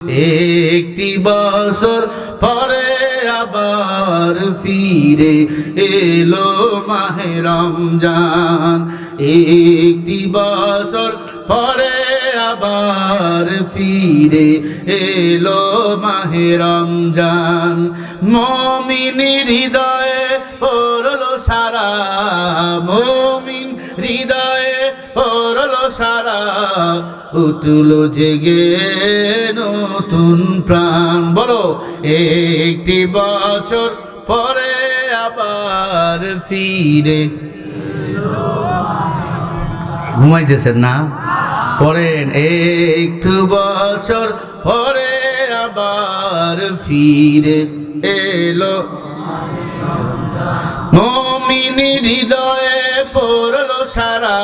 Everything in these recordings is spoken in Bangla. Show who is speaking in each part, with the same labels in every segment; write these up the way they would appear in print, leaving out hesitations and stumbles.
Speaker 1: একটি বছর পরে আবার ফিরে এলো মাহে রমজান। একটি বছর পরে আবার ফিরে এলো মাহে রমজান। মুমিনের হৃদয়ে পড়লো সারা, মুমিন হৃদয়ে পড়লো সারা, উঠলো জেগে নতুন প্রাণ। বলো, একটি বছর পরে আবার ফিরে। ঘুমাইতেছেন না? পড়েন, একটু বছর পরে আবার ফিরে এলো। মুমিনের হৃদয়ে পড়লো সারা,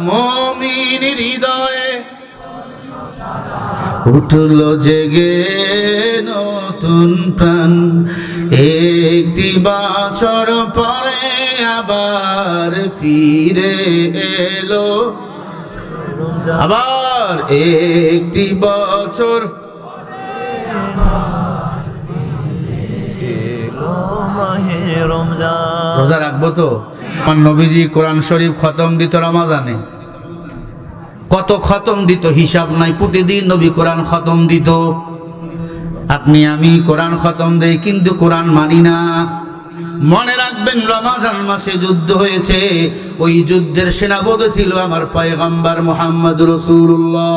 Speaker 1: মুমিনের হৃদয়ে উঠলো জেগে নতুন প্রাণ। একটি বছর পরে আবার ফিরে এলো, আবার একটি বছর রোজা রাখবো তো। আমার নবীজি কোরআন শরীফ খতম দিত রমজানে। কত খতম দিত হিসাব নাই, প্রতিদিন নবী কোরআন খতম দিত। আপনি আমি কোরআন খতম দেই কিন্তু কোরআন মানি না। মনে রাখবেন, রমজান মাসে যুদ্ধ হয়েছে, ওই যুদ্ধের সেনাপতি ছিল আমার পয়গম্বর মুহাম্মদ রাসূলুল্লাহ।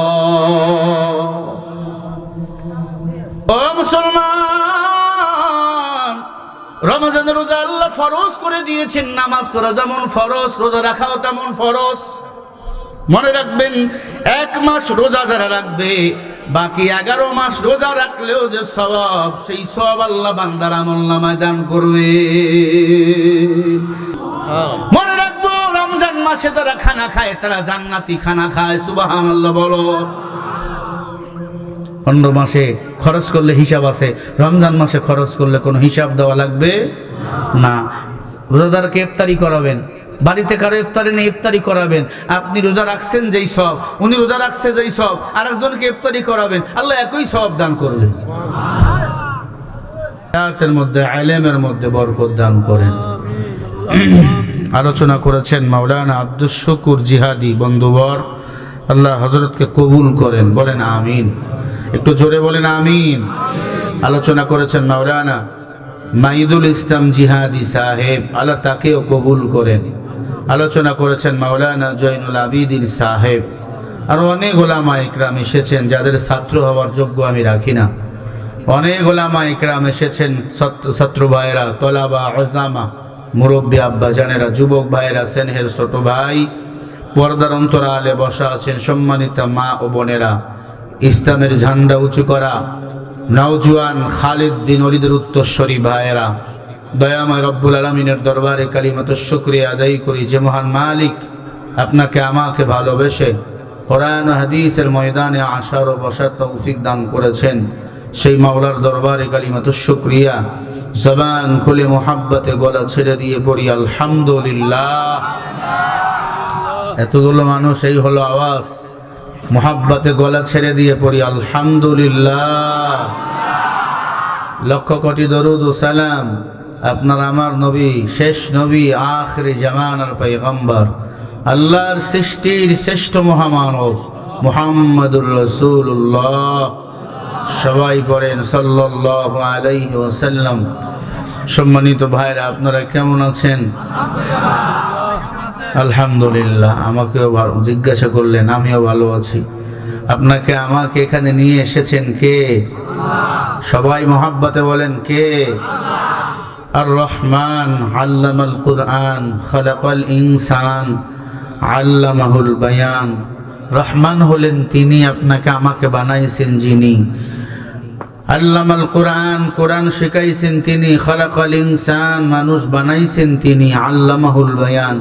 Speaker 1: ও মুসলমান, রমজানের রোজা আল্লাহ ফরজ করে দিয়েছেন। নামাজ পড়া যেমন ফরজ, রোজা রাখাও তেমন ফরজ। মনে রাখবেন, এক মাস রোজা যারা রাখবে, বাকি 11 মাস রোজা রাখলেও যে সওয়াব, সেই সওয়াব আল্লাহ বান্দার আমলনামায় দান করবে। মনে রাখবো, রমজান মাসে যারা খানা খায় তারা জান্নাতি খানা খায়। সুবহানাল্লাহ বলো। অন্য মাসে খরচ করলে হিসাব আছে, রমজান মাসে খরচ করলে কোনো হিসাব দেওয়া লাগবে না। রোজাদারকে ইফতারি করাবেন, বাড়িতে কারো ইফতারি নেই, ইফতারি করাবেন। আপনি রোজা রাখছেন যেই সব, উনি রোজা রাখছে যেই সব, আরেকজনকে ইফতারি করাবেন, আল্লাহ একই সওয়াব দান করবেন। হায়াতের মধ্যে, ইলমের মধ্যে বরকত দান করেন। আলোচনা করেছেন মাওলানা আব্দুস শুকুর জিহাদি বন্ধুবর। আল্লাহ হযরতকে কবুল করেন, বলেন আমিন। একটু জোরে বলেন আমিন। আলোচনা করেছেন মাওলানা মাইদুল ইসলাম জিহাদি সাহেব, আল্লাহ তাকেও কবুল করেন। আলোচনা করেছেন মাওলানা জয়নুল আবিদিন সাহেব। আর অনেক ওলামা ইকরাম এসেছেন যাদের ছাত্র হওয়ার যোগ্য আমি রাখি না। অনেক ওলামা ইকরাম এসেছেন, ছাত্র ভাইয়েরা, তলাবা, ওজামা, মুরব্বী আব্বা জানেরা, যুবক ভাইয়েরা, সেনহের ছোট ভাই, পর্দার অন্তরালে বসা আছেন সম্মানিতা মা ও বোনেরা, ইসলামের ঝান্ডা উঁচু করা নওজোয়ান খালিদ বিন ওলীদের উত্তরসূরি ভাইয়েরা, দয়াময় রব্বুল আলামিনের দরবারে কালিমাতুশ শুকরিয়া আদায় করি যে মহান মালিক আপনাকে আমাকে ভালোবেসে কোরআন ও হাদিসের ময়দানে আসার ও বসার তৌফিক দান করেছেন। সেই মাওলার দরবারে কালিমাতুশ শুকরিয়া। জবান খুলে মোহাব্বতে গলা ছেড়ে দিয়ে পড়ি আলহামদুলিল্লাহ। এতগুলো মানুষ, এই হলো আওয়াজ। মোহাব্বতে গলা ছেড়ে দিয়ে পড়ি আলহামদুলিল্লাহ। লক্ষ কোটি দরুদ ও সালাম আপনার আমার নবী, শেষ নবী, আখিরি জামানার পয়গম্বর, আল্লাহর সৃষ্টির শ্রেষ্ঠ মহামানব মুহাম্মদুর রাসূলুল্লাহ। সবাই পড়েন সাল্লাল্লাহু আলাইহি ওয়াসাল্লাম। সম্মানিত ভাইরা, আপনারা কেমন আছেন? আলহামদুলিল্লাহ। আমাকেও জিজ্ঞাসা করলেন, আমিও ভালো আছি। আপনাকে আমাকে এখানে নিয়ে এসেছেন কে? সবাই মোহাব্বতে বলেন কে? আর রহমান আল্লামাল কুরআন খালাকাল ইনসান আল্লামাহুল বায়ান। রহমান হলেন তিনি, আপনাকে আমাকে বানাইছেন যিনি। আল্লামাল কুরআন, কোরআন শিখাইছেন তিনি। খালাকাল ইনসান, মানুষ বানাইছেন তিনি। আল্লামাহুল বায়ান,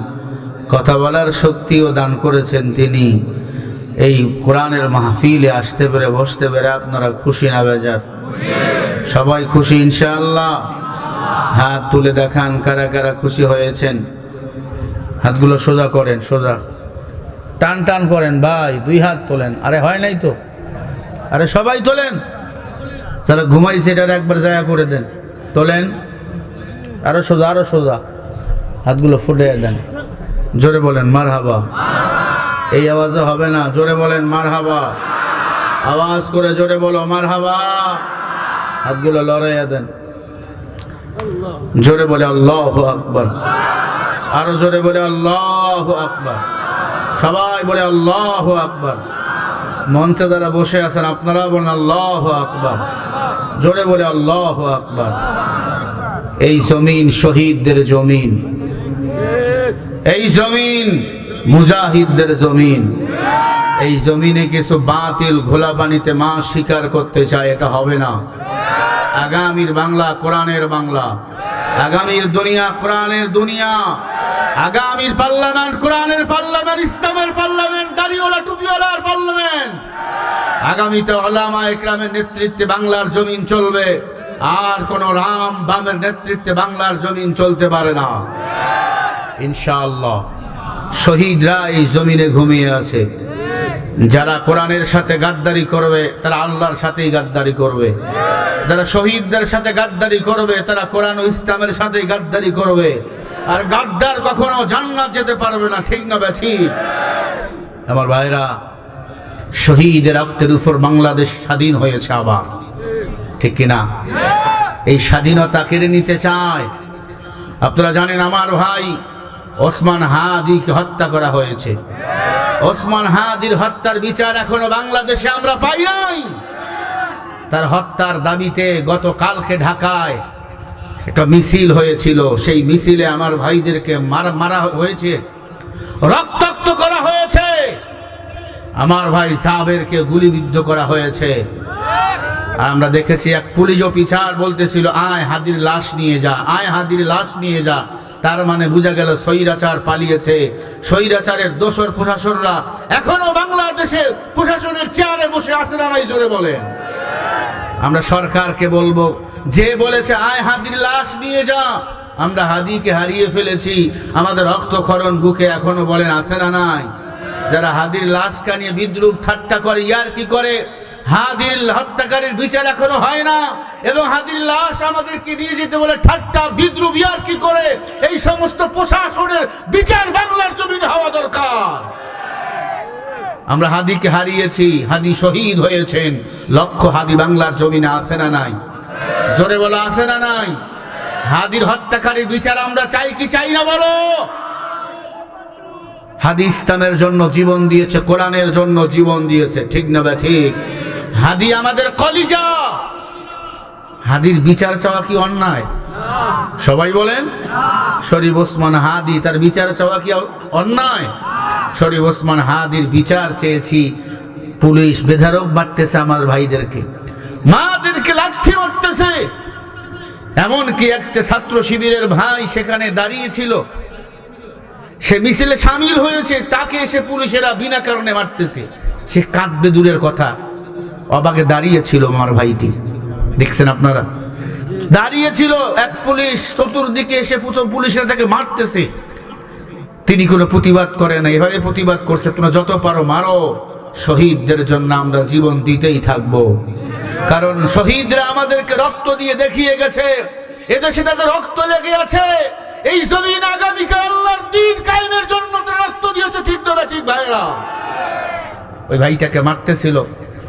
Speaker 1: কথা বলার শক্তিও দান করেছেন তিনি। এই কোরআনের মাহফিলে আসতে পেরে, বসতে পেরে আপনারা খুশি না বেজার? সবাই খুশি ইনশাআল্লাহ? হাত তুলে দেখান কারা কারা খুশি হয়েছেন। হাতগুলো সোজা করেন, সোজা টান টান করেন ভাই, দুই হাত তোলেন। আরে হয় নাই তো? আরে সবাই তোলেন, যারা ঘুমাইছে এটা একবার জায়গা করে দেন, তোলেন, আরো সোজা, আরো সোজা, হাতগুলো ফুটে দেন, জোরে বলেন মারহাবা। এই আওয়াজে হবে না, জোরে বলেন মারহাবা, আওয়াজ করে জোরে বলো মারহাবা। হাতগুলো লড়াইয়া দেন, জোরে বলে আল্লাহু আকবার, আরো জোরে বলে আল্লাহু আকবার, সবাই বলে আল্লাহু আকবার। মঞ্চে যারা বসে আছেন আপনারা বলেন আল্লাহু আকবার, জোরে বলে আল্লাহু আকবার। এই জমিন শহীদদের জমিন, এই জমিন মুজাহিদদের জমিন। এই জমিনে কিছু বাতিল ঘোলা পানিতে মাছ শিকার করতে চায়, এটা হবে না। আগামীর বাংলা কোরআনের বাংলা, আগামীর দুনিয়া কোরআনের দুনিয়া, আগামীর পার্লামেন্ট কোরআনের পার্লামেন্ট, ইসলামের পার্লামেন্ট, দাড়িওয়ালা টুপিওয়ালার পার্লামেন্ট। আগামীতে উলামা ইকরামের নেতৃত্বে বাংলার জমিন চলবে, আর কোন রাম বামের নেতৃত্বে বাংলার জমিন চলতে পারে না ইনশাআল্লাহ। শহীদরা এই জমিনে ঘুমিয়ে আছে। যারা কোরআনের সাথে গাদ্দারি করবে তারা আল্লাহর সাথেই গাদ্দারি করবে, যারা শহীদদের সাথে গাদ্দারি করবে তারা কোরআন ও ইসলামের সাথেই গাদ্দারি করবে। আর গাদ্দার কখনো জান্নাত যেতে পারবে না, ঠিক না ঠিক? আমার ভাইরা, শহীদের রক্তের উপর বাংলাদেশ স্বাধীন হয়েছে আবার, ঠিক কিনা? এই স্বাধীনতা কেড়ে নিতে চায়। আপনারা জানেন আমার ভাই ওসমান হাদিকে হত্যা করা হয়েছে। ওসমান হাদির হত্যার বিচার এখনো বাংলাদেশে আমরা পাই নাই। তার হত্যার দাবিতে গতকালকে ঢাকায় একটা মিছিল হয়েছিল। সেই মিছিলে আমার ভাইদেরকে মারা হয়েছে, রক্তাক্ত করা হয়েছে। আমার ভাই সাবেরকে গুলিবিদ্ধ করা হয়েছে। আমরা দেখেছি এক পুলিশ অফিসার বলতেছিল, আয় হাদির লাশ নিয়ে যা, আয় হাদির লাশ নিয়ে যা। তার মানে বোঝা গেল স্বৈরাচার পালিয়েছে। স্বৈরাচারের দোসর প্রশাসনরা এখনো বাংলাদেশে প্রশাসনের চেয়ারে বসে আছে না নাই, জোরে বলেন। আমরা সরকারকে বলবো, যে বলেছে আয় হাদির লাশ নিয়ে যা, আমরা হাদিকে হারিয়ে ফেলেছি। আমাদের রক্তক্ষরণ বুকে এখনো বলেন আছে না নাই? যারা হাদির লাশকে নিয়ে বিদ্রুপ ঠাট্টা করে, ইয়ারকি করে, হাদির হত্যাকারীর বিচার এখনো হয় না, এবং হাদির লাশ আমাদেরকে নিয়ে যেতে বলে ঠাট্টা বিদ্রুপ ইয়ারকি করে, এই সমস্ত প্রশাসনের বিচার বাংলার জমিনে হওয়া দরকার। আমরা হাদিকে হারিয়েছি, হাদি শহীদ হয়েছেন, লক্ষ হাদি বাংলার জমিনে আছে না নাই? জোরে বলো আছে না নাই? হাদির হত্যাকারীর বিচার আমরা চাই কি চাই না বলো? হাদি ইসলামের জন্য জীবন দিয়েছে, কোরআনের জন্য জীবন দিয়েছে, ঠিক না বা ঠিক? হাদি আমাদের কলিজা। হাদির বিচার চাওয়া কি অন্যায়? সবাই বলেন। শরীফ ওসমান হাদি, তার বিচার চাওয়া কি অন্যায়? শরীফ ওসমান হাদির বিচার চেয়েছি। পুলিশ বেধারক মারতেছে আমার ভাইদেরকে, মাদেরকে লাঠি মারতেছে। এমনকি একটা ছাত্র শিবিরের ভাই সেখানে দাঁড়িয়েছিল, সে মিছিলে সামিল হয়েছে, তাকে এসে পুলিশেরা বিনা কারণে মারতেছে। সে কাঁদবে দূরের কথা, অবাকে দাঁড়িয়েছিল আমার ভাইটি। দেখছেন আপনারা, দাঁড়িয়েছিল। এক পুলিশ চতুর্দিকে এসে পুলিশেরা তাকে মারতেছে, তিনি কোনো প্রতিবাদ করে না। এভাবে প্রতিবাদ করছে, তোমরা যত পারো মারো, শহীদদের জন্য আমরা জীবন দিতেই থাকবো। কারণ শহীদরা আমাদেরকে রক্ত দিয়ে দেখিয়ে গেছে, এদেশে তাদের রক্ত লেগে আছে। এই জমিন আগামীকাল আল্লাহর দ্বীন কায়েমের জন্য তারা রক্ত দিয়েছে, ঠিক না ঠিক ভাইরা? ওই ভাইটাকে মারতেছিল,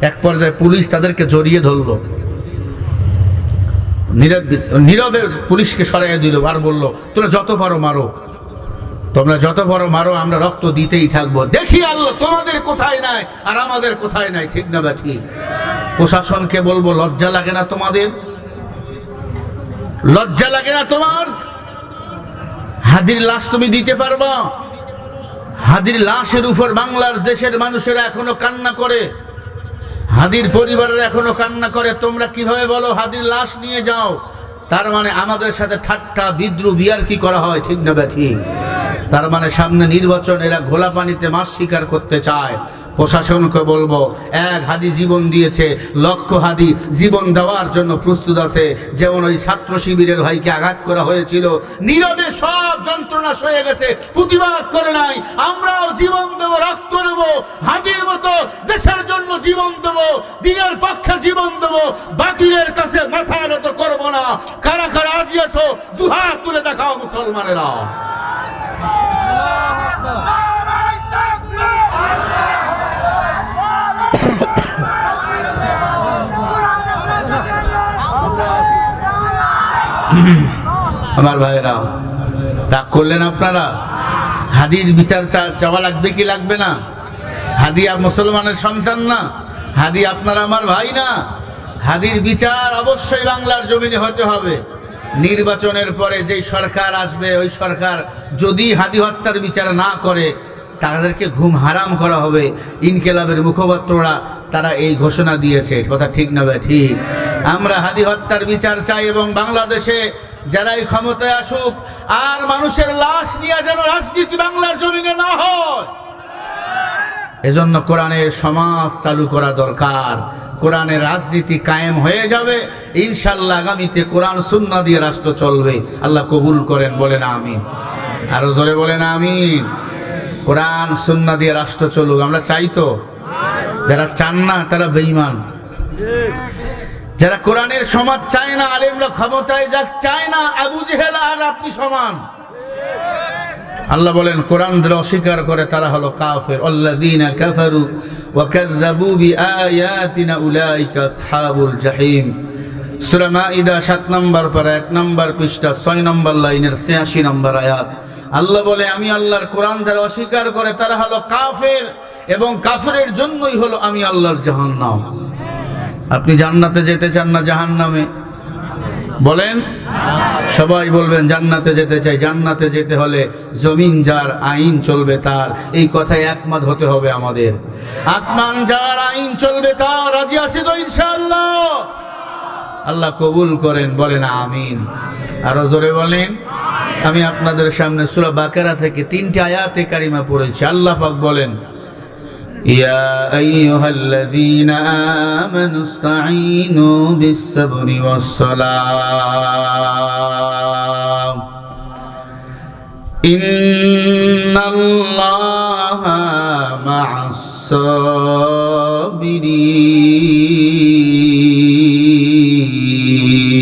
Speaker 1: এক পর্যায়ে পুলিশ তাদেরকে জড়িয়ে ধরলো, নীরবে পুলিশকে সরাইয়া দিল, আর বলল, তোমরা যত পারো মারো, তোমরা যত পারো মারো, আমরা রক্ত দিতেই থাকবো। দেখি আল্লাহ তোমাদের কোথায় নাই আর আমাদের কোথায় নাই, ঠিক না বা ঠিক? প্রশাসনকে বলবো, লজ্জা লাগে না তোমাদের? লজ্জা লাগে না তোমার? হাদির লাশ তুমি দিতে পারবা? হাদির লাশের উপর বাংলার দেশের মানুষেরা এখনো কান্না করে, হাদির পরিবারের এখনো কান্না করে। তোমরা কিভাবে বলো হাদির লাশ নিয়ে যাও? তার মানে আমাদের সাথে ঠাট্টা বিদ্রুপ ইয়ারকি করা হয়, ঠিক না ঠিক? তার মানে সামনে নির্বাচন, এরা ঘোলা পানিতে মাছ শিকার করতে চায়। প্রশাসনকে বলবো, এক হাদি জীবন দিয়েছে, লক্ষ হাদি জীবন দেওয়ার জন্য প্রস্তুত আছে। যেমন ওই ছাত্র শিবিরের ভাইকে আঘাত করা হয়েছিল, নীরবে সব যন্ত্রণা সয়ে গেছে, প্রতিবাদ করে নাই। আমরাও জীবন দেব, রক্ত দেব, হাদির মতো দেশের জন্য জীবন দেব, দিনের পক্ষে জীবন দেব, বাকিদের কাছে মাথা নত করবো না। কারা কারা রাজি আছো দুহাত তুলে দেখাও মুসলমানেরা। আমার ভাইরা রাগ করলেন আপনারা? হাদির বিচার চাওয়া লাগবে কি লাগবে না? হাদি মুসলমানের সন্তান না? হাদি আপনার আমার ভাই না? হাদির বিচার অবশ্যই বাংলার জমিনে হতে হবে। নির্বাচনের পরে যেই সরকার আসবে, ওই সরকার যদি হাদি হত্যার বিচার না করে তাদেরকে ঘুম হারাম করা হবে। ইনকিলাবের মুখপাত্ররা তারা এই ঘোষণা দিয়েছে, কথা ঠিক না ভাই? ঠিক। আমরা হাদি হত্যার বিচার চাই এবং বাংলাদেশে যারাই ক্ষমতায় আসুক আর মানুষের লাশ নিয়ে যেন রাজনীতি বাংলার জমিনে না হয়। এজন্য কোরআনের সমাজ চালু করা দরকার। কোরআনের রাজনীতি কায়েম হয়ে যাবে ইনশাআল্লাহ। আগামীতে কোরআন সুন্নাহ দিয়ে রাষ্ট্র চলবে। আল্লাহ কবুল করেন, বলেন আমিন। আরো জোরে বলেন আমিন। কোরআন সুন্নাহ দিয়ে রাষ্ট্র চলুক আমরা চাই তো। যারা চান না তারা বেঈমান। যারা কোরআনের সমাজ চায় না, আলেমরা ক্ষমতায় যাক চায় না, আবু জেহেল আর আপনি সমান। আল্লাহ বলেন কোরআন যারা অস্বীকার করে তারা হলো কাফের। আল্লাযীনা কাফারু ওয়া কাযযাবু বিআয়াতিনা উলাইকা আসহাবুল জাহিম। সূরা মাইদা 7 নম্বর পারা 1 নম্বর পৃষ্ঠা 6 নম্বর লাইনের 86 নম্বর আয়াত। আল্লাহ বলে আমি আল্লাহর কোরআন যারা অস্বীকার করে তারা হলো কাফের, এবং কাফেরের জন্যই হলো আমি আল্লাহর জাহান্নাম। আপনি জান্নাতে যেতে চান না জাহান্নামে? বলেন। সবাই বলবেন জান্নাতে যেতে চাই। জান্নাতে যেতে হলে জমিন যার আইন চলবে তার, এই কথায় একমত হতে হবে আমাদের। আসমান যার আইন চলবে তার, রাজি আছি তো ইনশাআল্লাহ? আল্লাহ কবুল করেন, বলেন আমিন। আরো জোরে বলেন। আমি আপনাদের সামনে সূরা বাকারা থেকে 3টি আয়াতে কারিমা পড়েছি। আল্লাহ পাক বলেন ইয়া আইয়ুহাল্লাযীনা আমানু ইসতাঈনু বিস-সাবরি ওয়াস-সালাহ ইন্নাল্লাহা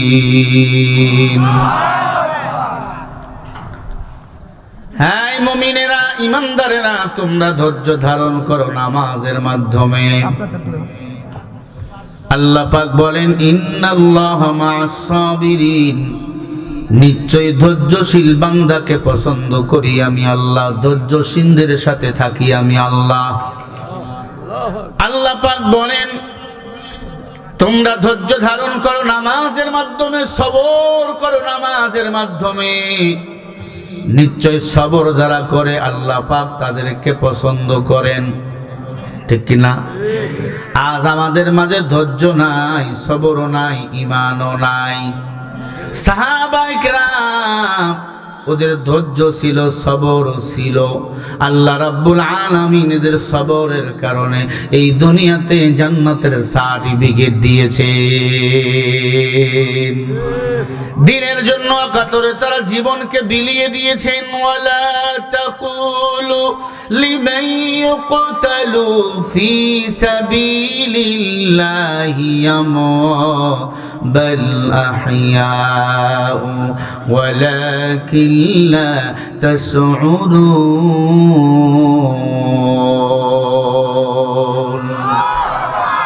Speaker 1: মা'আস-সাবিরিন। হ্যাঁ মুমিনেরা, ইমানদারেরা, তোমরা ধৈর্য ধারণ করো নামাজের মাধ্যমে। আল্লাহ পাক বলেন ইন্নাল্লাহা মা'আস-সাবিরিন, নিশ্চয়ই ধৈর্যশীল বান্দাকে পছন্দ করি আমি আল্লাহ, ধৈর্যশীলদের সাথে থাকি আমি আল্লাহ। আল্লাহ পাক বলেন তোমরা ধৈর্য ধারণ করো নামাজের মাধ্যমে, সবর করো নামাজের মাধ্যমে। নিশ্চয় সবর যারা করে আল্লাহ পাক তাদেরকে পছন্দ করেন, ঠিক কিনা? আজ আমাদের মাঝে ধৈর্য নাই, সবরও নাই, ঈমানও নাই। সাহাবায়ে কেরাম ওদের ধৈর্য ছিল, সবরও ছিল। আল্লাহ রাব্বুল আলামিন এদের সবরের কারণে এই দুনিয়াতে জান্নাতের সার্টিফিকেট দিয়েছেন। দিনের জন্য কাতরে তারা জীবনকে বিলিয়ে দিয়েছেন। ওয়ালা তাকুলু লিমান ইউকতালু ফি সাবিলিল্লাহি ইয়ামুত বাল আহইয়াউ ওয়ালাকিন লা তাশউরুন।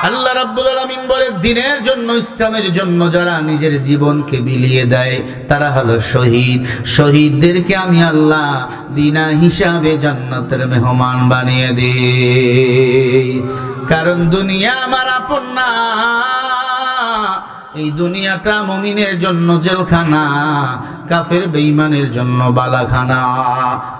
Speaker 1: আল্লাহ রাব্বুল আলামিন বলে দিনের জন্য, ইসলামের জন্য যারা নিজের জীবনকে বিলিয়ে দেয় তারা হলো শহীদ। শহীদদেরকে আমি আল্লাহ বিনা হিসাবে জান্নাতের মেহমান বানিয়ে দেই। কারণ দুনিয়া আমার আপন না, এই দুনিয়াটা মুমিনের জন্য জেলখানা, কাফের বেঈমানের জন্য বালাখানা।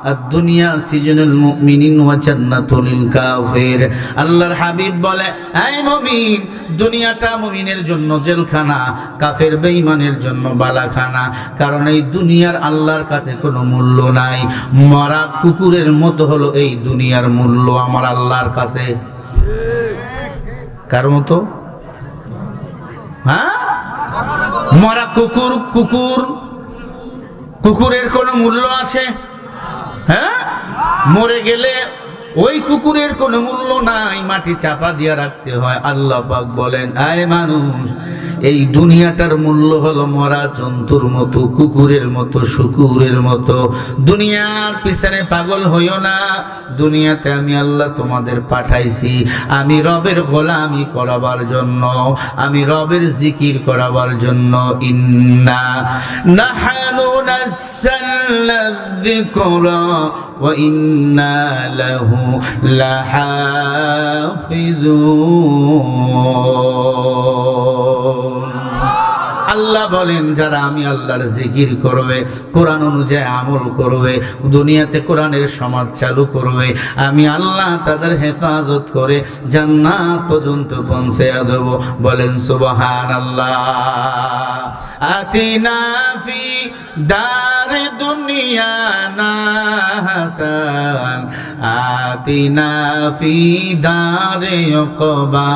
Speaker 1: আর দুনিয়া সিজনুল মুমিনিন ওয়া জান্নাতুল কাফির। আল্লাহর হাবিব বলে এই মুমিন, দুনিয়াটা মুমিনের জন্য জেলখানা, কাফের বেঈমানের জন্য বালাখানা। কারণ এই দুনিয়ার আল্লাহর কাছে কোনো মূল্য নাই। মরা কুকুরের মতো হলো এই দুনিয়ার মূল্য আমার আল্লাহর কাছে। কার মতো? হ্যাঁ, মরা কুকুর। কুকুরের কোনো মূল্য আছে? হ্যাঁ, মরে গেলে ওই কুকুরের কোনো মূল্য নাই, মাটি চাপা দিয়ে রাখতে হয়। আল্লাহ পাক বলেন, আয় মানুষ, এই দুনিয়াটার মূল্য হলো মরা জন্তুর মতো, কুকুরের মতো, শুকুরের মতো। দুনিয়ার পিছনে পাগল হইও না। দুনিয়াতে আমি আল্লাহ তোমাদের পাঠাইছি আমি রবের গোলামি করাবার জন্য, আমি রবের জিকির করাবার জন্য। ইন্না নাহানু নাযালনা যিকরা ওয়া ইন্না লাহু লাহাফিজুন। আল্লাহ বলেন, যারা আমি আল্লাহর জিকির করবে, কোরআন অনুযায়ী আমল করবে, দুনিয়াতে কোরআনের সমাজ চালু করবে, আমি আল্লাহ তাদের হেফাজত করে জান্নাত পর্যন্ত পৌঁছে দেব। বলেন সুবহানাল্লাহ। আতিনা ফি দারে দুনিয়া না হাসান, আতিনা ফি দারে উকবা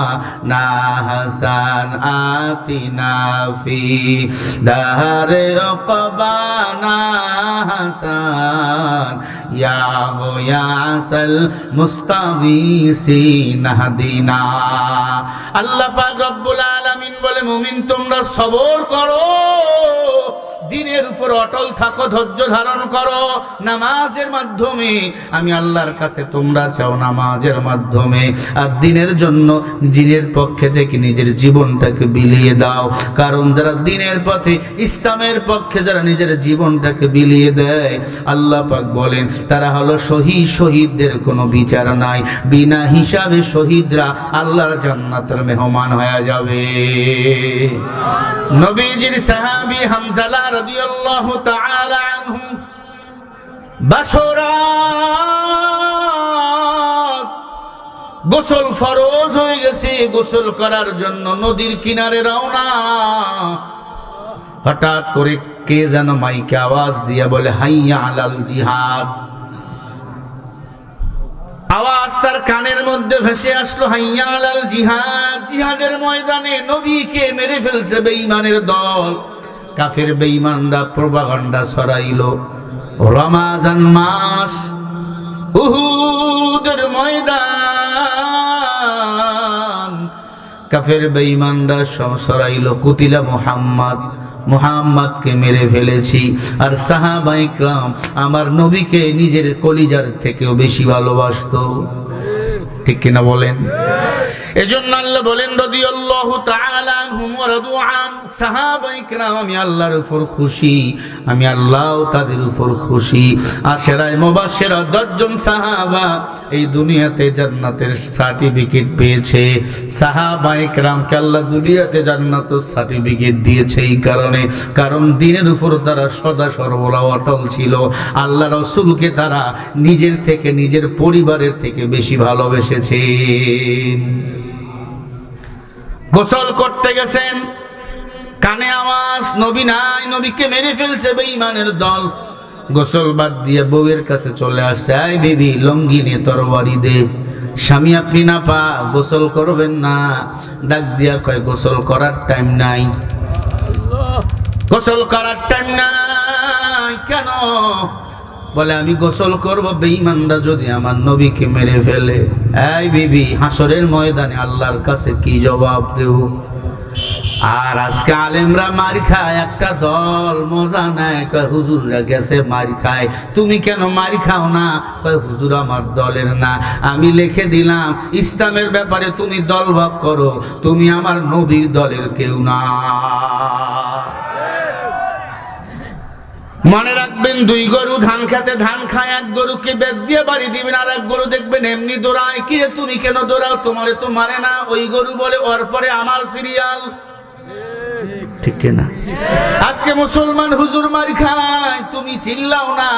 Speaker 1: না হাসান, আতিনা ফি দারে উকবা না হাসান, ইয়া গিয়াসাল মুস্তাগীসিন হাদিনা। আল্লাহ পাক রব্বুল আলামিন বলে, মুমিন তোমরা সবর করো, দিনের উপর অটল থাকো, ধৈর্য ধারণ করো। নামাজের মাধ্যমে আমি আল্লাহর কাছে তোমরা চাও, নামাজের মাধ্যমে। আর দিনের জন্য দিনের পক্ষে থেকে নিজের জীবনটাকে বিলিয়ে দাও। কারণ যারা দিনের পথে, ইসলামের পক্ষে যারা নিজের জীবনটাকে বিলিয়ে দেয়, আল্লাহ পাক বলেন তারা হলো শহীদ। শহীদদের কোনো বিচার নাই, বিনা হিসাবে শহীদরা আল্লাহর জান্নাতের মেহমান হয়ে যাবে। নবীজির সাহাবী হামজা রাদিয়াল্লাহু তাআলা আনহু বাসরাত গোসল ফরজ হয়ে গেছে, গোসল করার জন্য নদীর কিনারে রওনা। হঠাৎ করে কে যেন মাইকে আওয়াজ দিয়ে বলে, হাইয়া আলাল জিহাদ। আওয়াজ তার কানের মধ্যে ভেসে আসলো, হাইয়া আলাল জিহাদ। জিহাদের ময়দানে নবীকে মেরে ফেলছে বেঈমানের দল। কাফের বেঈমানরা প্রপাগান্ডা ছড়াইলো, রমাজান মাস, উহুদের ময়দান। কাফের বেঈমানরা ছড়াইলো, কুতিলা মুহাম্মদ, মুহাম্মদকে মেরে ফেলেছি। আর সাহাবায়ে কিরাম আমার নবীকে নিজের কলিজার থেকেও বেশি ভালোবাসতো। ঠিক কিনা বলেন? এজন্য আল্লাহ বলেন, রাদিয়াল্লাহু তাআলা আনহুম ওয়া রাদু আন। সাহাবায়ে কিরাম আমি আল্লাহর উপর খুশি, আমি আল্লাহও তাদের উপর খুশি। আশরায়ে মুবাশশিরা 10 জন সাহাবা এই দুনিয়াতে জান্নাতের সার্টিফিকেট পেয়েছে। সাহাবায়ে কিরামকে আল্লাহ দুনিয়াতে জান্নাতের সার্টিফিকেট দিয়েছে এই কারণে, কারণ দ্বীনের উপর তারা সদা সর্বদা অটল ছিল। আল্লাহ রাসূলকে তারা নিজের থেকে, নিজের পরিবারের থেকে বেশি ভালোবেসেছে। গোসল করতে গেছেন, কানে আওয়াজ, নবী নাই, নবীকে মেরে ফেলছে বেঈমানের দল। গোসল বাদ দিয়ে বউয়ের কাছে চলে আসছে, আয় বিবি লঙ্গি নিয়ে তরবারি দে। স্বামী আপনি না পা গোসল করবেন না? ডাক দিয়া কয়, গোসল করার টাইম নাই, গোসল করার টাইম নাই। কেন? বলে আমি গোসল করব, বেঈমানরা যদি আমার নবীকে মেরে ফেলে। এই বিবি, হাসরের ময়দানে আল্লাহর কাছে কি জবাব দেব? আর আজকে আলেমরা মার খায়, একটা দল মজা নেয়, কয় হুজুররা গেছে মার খায়, তুমি কেন মার খাও না? কয় হুজুর আমার দলের না, আমি লিখে দিলাম ইসলামের ব্যাপারে তুমি দল ভাগ করো, তুমি আমার নবীর দলের কেউ না। মনে রাখবেন, 2 গরু ধান খেতে ধান খায়, এক গরুকে বেদ দিয়ে বাড়ি দিবেন, আর এক গরু দেখবেন এমনি দৌড়ায়। কিরে তুমি কেন দৌড়াও? তোমারে তো মারে না। ওই গরু বলে ওর পরে আমার সিরিয়াল। ঠিক না? আজকে মুসলমান হুজুর মার খায়, তুমি চিল্লাও না,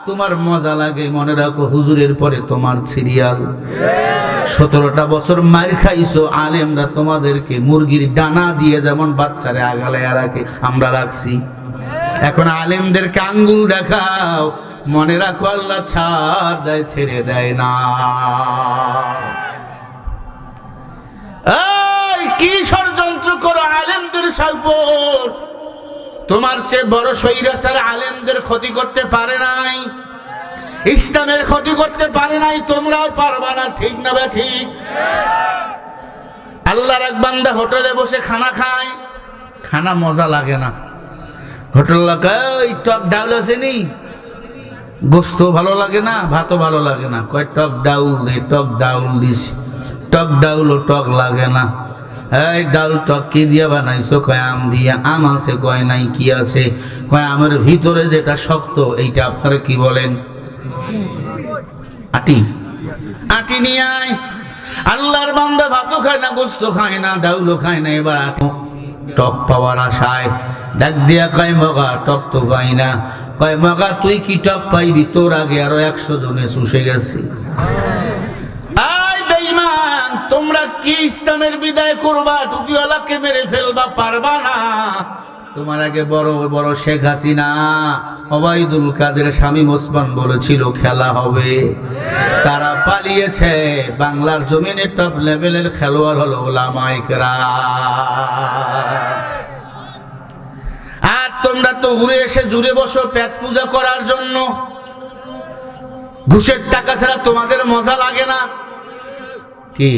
Speaker 1: তোমার মজা লাগে। মনে রাখো, হুজুরের পরে তোমার সিরিয়াল। 17টা বছর মার খাইছো, আলেমরা তোমাদেরকে মুরগির ডানা দিয়ে যেমন বাচ্চারে আগালায় রাখে, আমরা রাখছি। এখন আলেমদেরকে আঙ্গুল দেখাও, মনে রাখো আল্লাহ ছাড় দেয়, ছেড়ে দেয় না। কি ষড়যন্ত্র করো আলেমদের উপর, তোমার চেয়ে বড় স্বৈরাচার আলেমদের ক্ষতি করতে পারে নাই, ইসলামের ক্ষতি করতে পারে নাই, তোমরাও পারবা না, ঠিক না বে ঠিক? আল্লাহর এক বান্দা হোটেলে বসে খানা খায়, খানা মজা লাগে না, হোটেল ওই টক ডাউল আছে নি, গোস্ত ভালো লাগে না, ভাতও ভালো লাগে না, কয় টক ডাউল দে, টক ডাউল দিস, টক ডাউলও টক লাগে না। এই ডাউল টক কি দিয়া বানাইছো? কয় আম দিয়া। আম আছে? কয় নাই। কি আছে? কয় আমের ভিতরে যেটা শক্ত এইটা আপনারা কি বলেন? আটি। আটি নিয়ে আয়। আল্লাহর বান্দা ভাতও খায় না, গোস্ত খায় না, ডাউলও খায় না, এবার টক পাওয়ার আশায় ডাক দিয়া কয় মগা টক তো পাই না। কয় মগা তুই কি টক পাইবি? তোর আগে আরো 100 জনে চুষে গেছে। তোমরা কি ইসলামের বিদায় করবা? টুপিওয়ালাকে মেরে ফেলবা, পারবা না। তোমার আগে বড় বড় শেখ হাসিনা, ওবায়দুল কাদের, শামীম ওসমান বলেছিল খেলা হবে, তারা পালিয়েছে। বাংলার জমিনে টপ লেভেলের খেলোয়াড় হলো ওলামায়ে কেরাম। আর তোমরা তো উড়ে এসে জুড়ে বসো পেট পূজা করার জন্য। ঘুষের টাকা ছাড়া তোমাদের মজা লাগে না কি?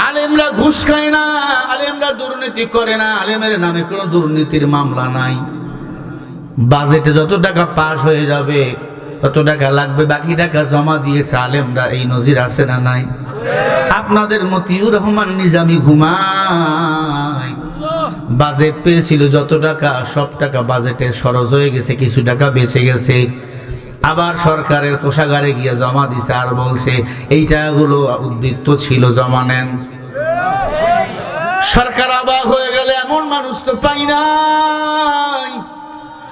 Speaker 1: আলেমরা ঘুষ খায় না, আলেমরা দুর্নীতি করে না, আলেমের নামে কোনো দুর্নীতির মামলা নাই। বাজেটে যত টাকা পাস হয়ে যাবে তত টাকা লাগবে, বাকি টাকা জমা দিয়েছে আলেমরা। এই নজির আছে না নাই? আপনাদের মতিউর রহমান নিজামী ঘুমায়, বাজেট পেয়েছিল যত টাকা সব টাকা বাজেটে খরচ হয়ে গেছে, কিছু টাকা বেঁচে গেছে। আবার সরকারের কোষাগারে গিয়ে জমা দিছে আর বলছে এই টাকাগুলো উদ্বৃত্ত ছিল, জমা নেন। সরকার অবাক হয়ে গেলে এমন মানুষ তো পাই নাই।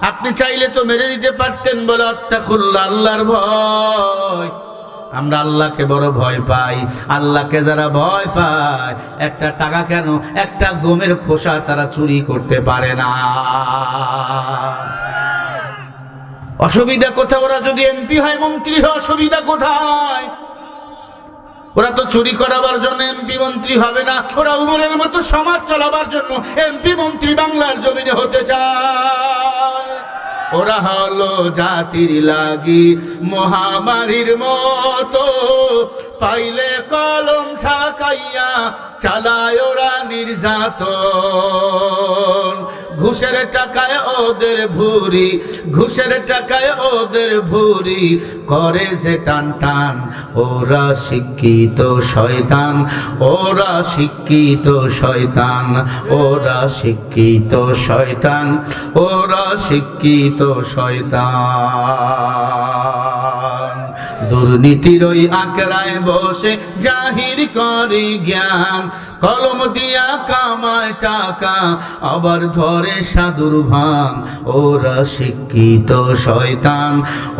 Speaker 1: আপনি চাইলে তো মেরে দিতে পারতেন, বলে আত্তাকুল্লাহ, আল্লাহর ভয়। আমরা আল্লাহকে বড় ভয় পাই। আল্লাহকে যারা ভয় পায়, একটা টাকা কেন, একটা গমের খোসা তারা চুরি করতে পারে না। অসুবিধা কোথায়? ওরা যদি এমপি হয়, মন্ত্রী হয়, অসুবিধা কোথায়? ওরা তো চুরি করাবার জন্য এমপি মন্ত্রী হবে না, ওরা উমরের মতো সমাজ চালাবার জন্য এমপি মন্ত্রী বাংলার জমিনে হতে চায়। ওরা হলো জাতির লাগি মহামারীর মতো, পাইলে কলম ঠাকাইয়া চালায় ওরা নির্যাতন। ঘুষের টাকায় ওদের ভুরি, ঘুষের টাকায় ওদের ভুরি, করে যে টান টান। ওরা শিক্ষিত শয়তান, ওরা শিক্ষিত শয়তান, ওরা শিক্ষিত শয়তান, ওরা শিক্ষিত শয়তান। দুর্নীতির ওই আঁকড়ায় বসে জাহির করে জ্ঞান, কলম দিয়া কামায় টাকা, আবার ধরে সাধুর ভাং। ওরা শিক্ষিত শয়তান,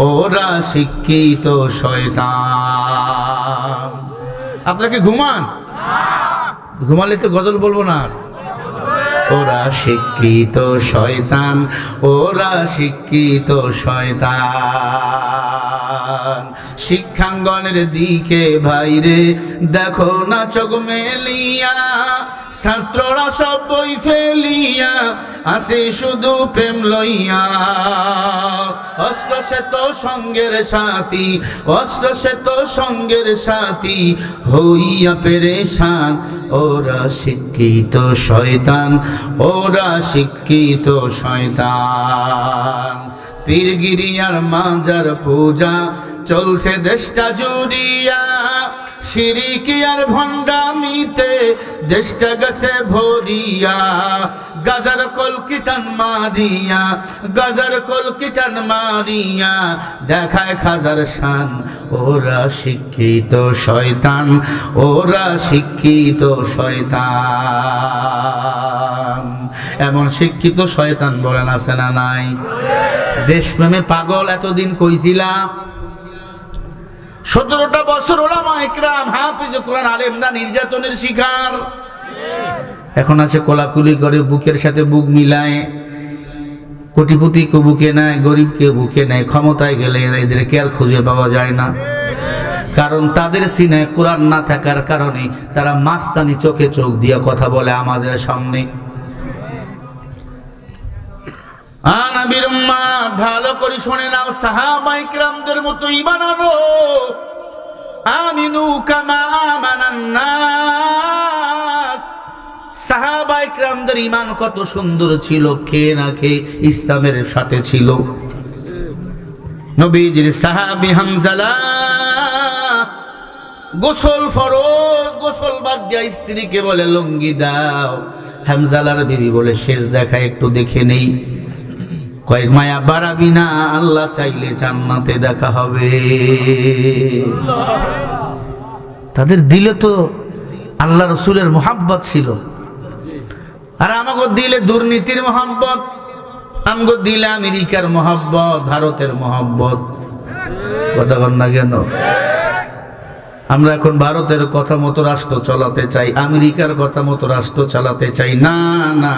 Speaker 1: ওরা শিক্ষিত শয়তান। আপনাকে ঘুমান? ঘুমালে তো গজল বলবো না। ওরা শিক্ষিত শয়তান, ওরা শিক্ষিত শয়তান। শিক্ষাঙ্গনের দিকে ভাইরে দেখো না চোখ মেলিয়া, ছাত্ররা সব বই ফেলিয়া আসে শুধু প্রেম লইয়া। অস্ত্র সে তো সঙ্গের সাথী, অস্ত্র সে তো সঙ্গের সাথী, হইয়া পেরেশান। ওরা শিক্ষিত শয়তান, ওরা শিক্ষিত শয়তান। পীরগিরিয়ার মাজার পূজা চলছে দেশটা জুড়িয়া, শিরিকি আর ভণ্ডামিতে দেশটা গেছে ভরিয়া। গাজার কলকিটান মারিয়া, গাজার কলকিটান মারিয়া দেখায় খাজার শান। ওরা শিক্ষিত শয়তান, ওরা শিক্ষিত শয়তান। এমন শিক্ষিত শয়তান বলেন আছে না নাই? দেশপ্রেমে পাগল এতদিন কইছিলাম। 17টা বছর ওলামায়ে কেরাম হাফেজ কোরআন আলেমরা নির্যাতনের শিকার। এখন আছে কোলাকুলি করে, বুকের সাথে বুক মিলায়, কোটিপতিকে বুকে নেয়, গরিবকে বুকে নেয়। ক্ষমতায় গেলে এদেরকে আর খুঁজে পাওয়া যায় না। কারণ তাদের সিনায় কোরআন না থাকার কারণে তারা মাস্তানি চোখে চোখ দিয়ে কথা বলে আমাদের সামনে। নবীর উম্মত ভালো করে শুনে নাও, সাহাবায়ে কিরামদের মতো ঈমান আনো। আমিনু কামা আমানান নাস। সাহাবায়ে কিরামদের ঈমান কত সুন্দর ছিল, খেয়ে না খেয়ে ইসলামের সাথে ছিল। নবীজির সাহাবী হামজালা গোসল ফরজ, গোসল বাদ দিয়া স্ত্রীকে বলে লুঙ্গি দাও। হামজালার বিবি বলে শেষ দেখা একটু দেখে নেই। কয়েক মায়া বাড়াবি না, আল্লাহ চাইলে জান্নাতে দেখা হবে। তাদের দিলে তো আল্লাহ রসুলের মোহাব্বত ছিল, আর আমাকে দিলে দুর্নীতির মোহাব্বত, আমাকে দিলে আমেরিকার মোহাব্বত, ভারতের মোহাব্বত। কথা বল না কেন? আমরা এখন ভারতের কথা মতো রাষ্ট্র চালাতে চাই, আমেরিকার কথা মতো রাষ্ট্র চালাতে চাই। না না,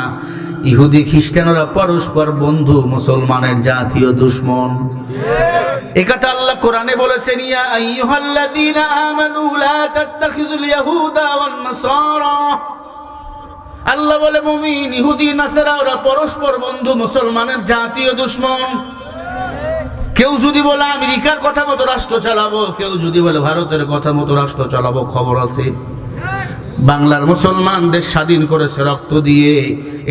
Speaker 1: ইহুদি খ্রিস্টানরা পরস্পর বন্ধু, মুসলমানের জাতীয় দুশ্মন। একথা আল্লাহ কোরআনে বলেছেন, ইয়া আইয়ুহাল্লাযীনা আমানু লা তাত্তাখিযুল ইয়াহুদা ওয়ান নাসারা। আল্লাহ বলে মুমিন, ইহুদি নাসারা ওরা পরস্পর বন্ধু, মুসলমানের জাতীয় দুশ্মন। কেউ যদি বলে আমেরিকার কথা মতো রাষ্ট্র চালাবো, কেউ যদি বলে ভারতের কথা মতো রাষ্ট্র চালাবো, খবর আছে বাংলার মুসলমানদের স্বাধীন করেছে রক্ত দিয়ে।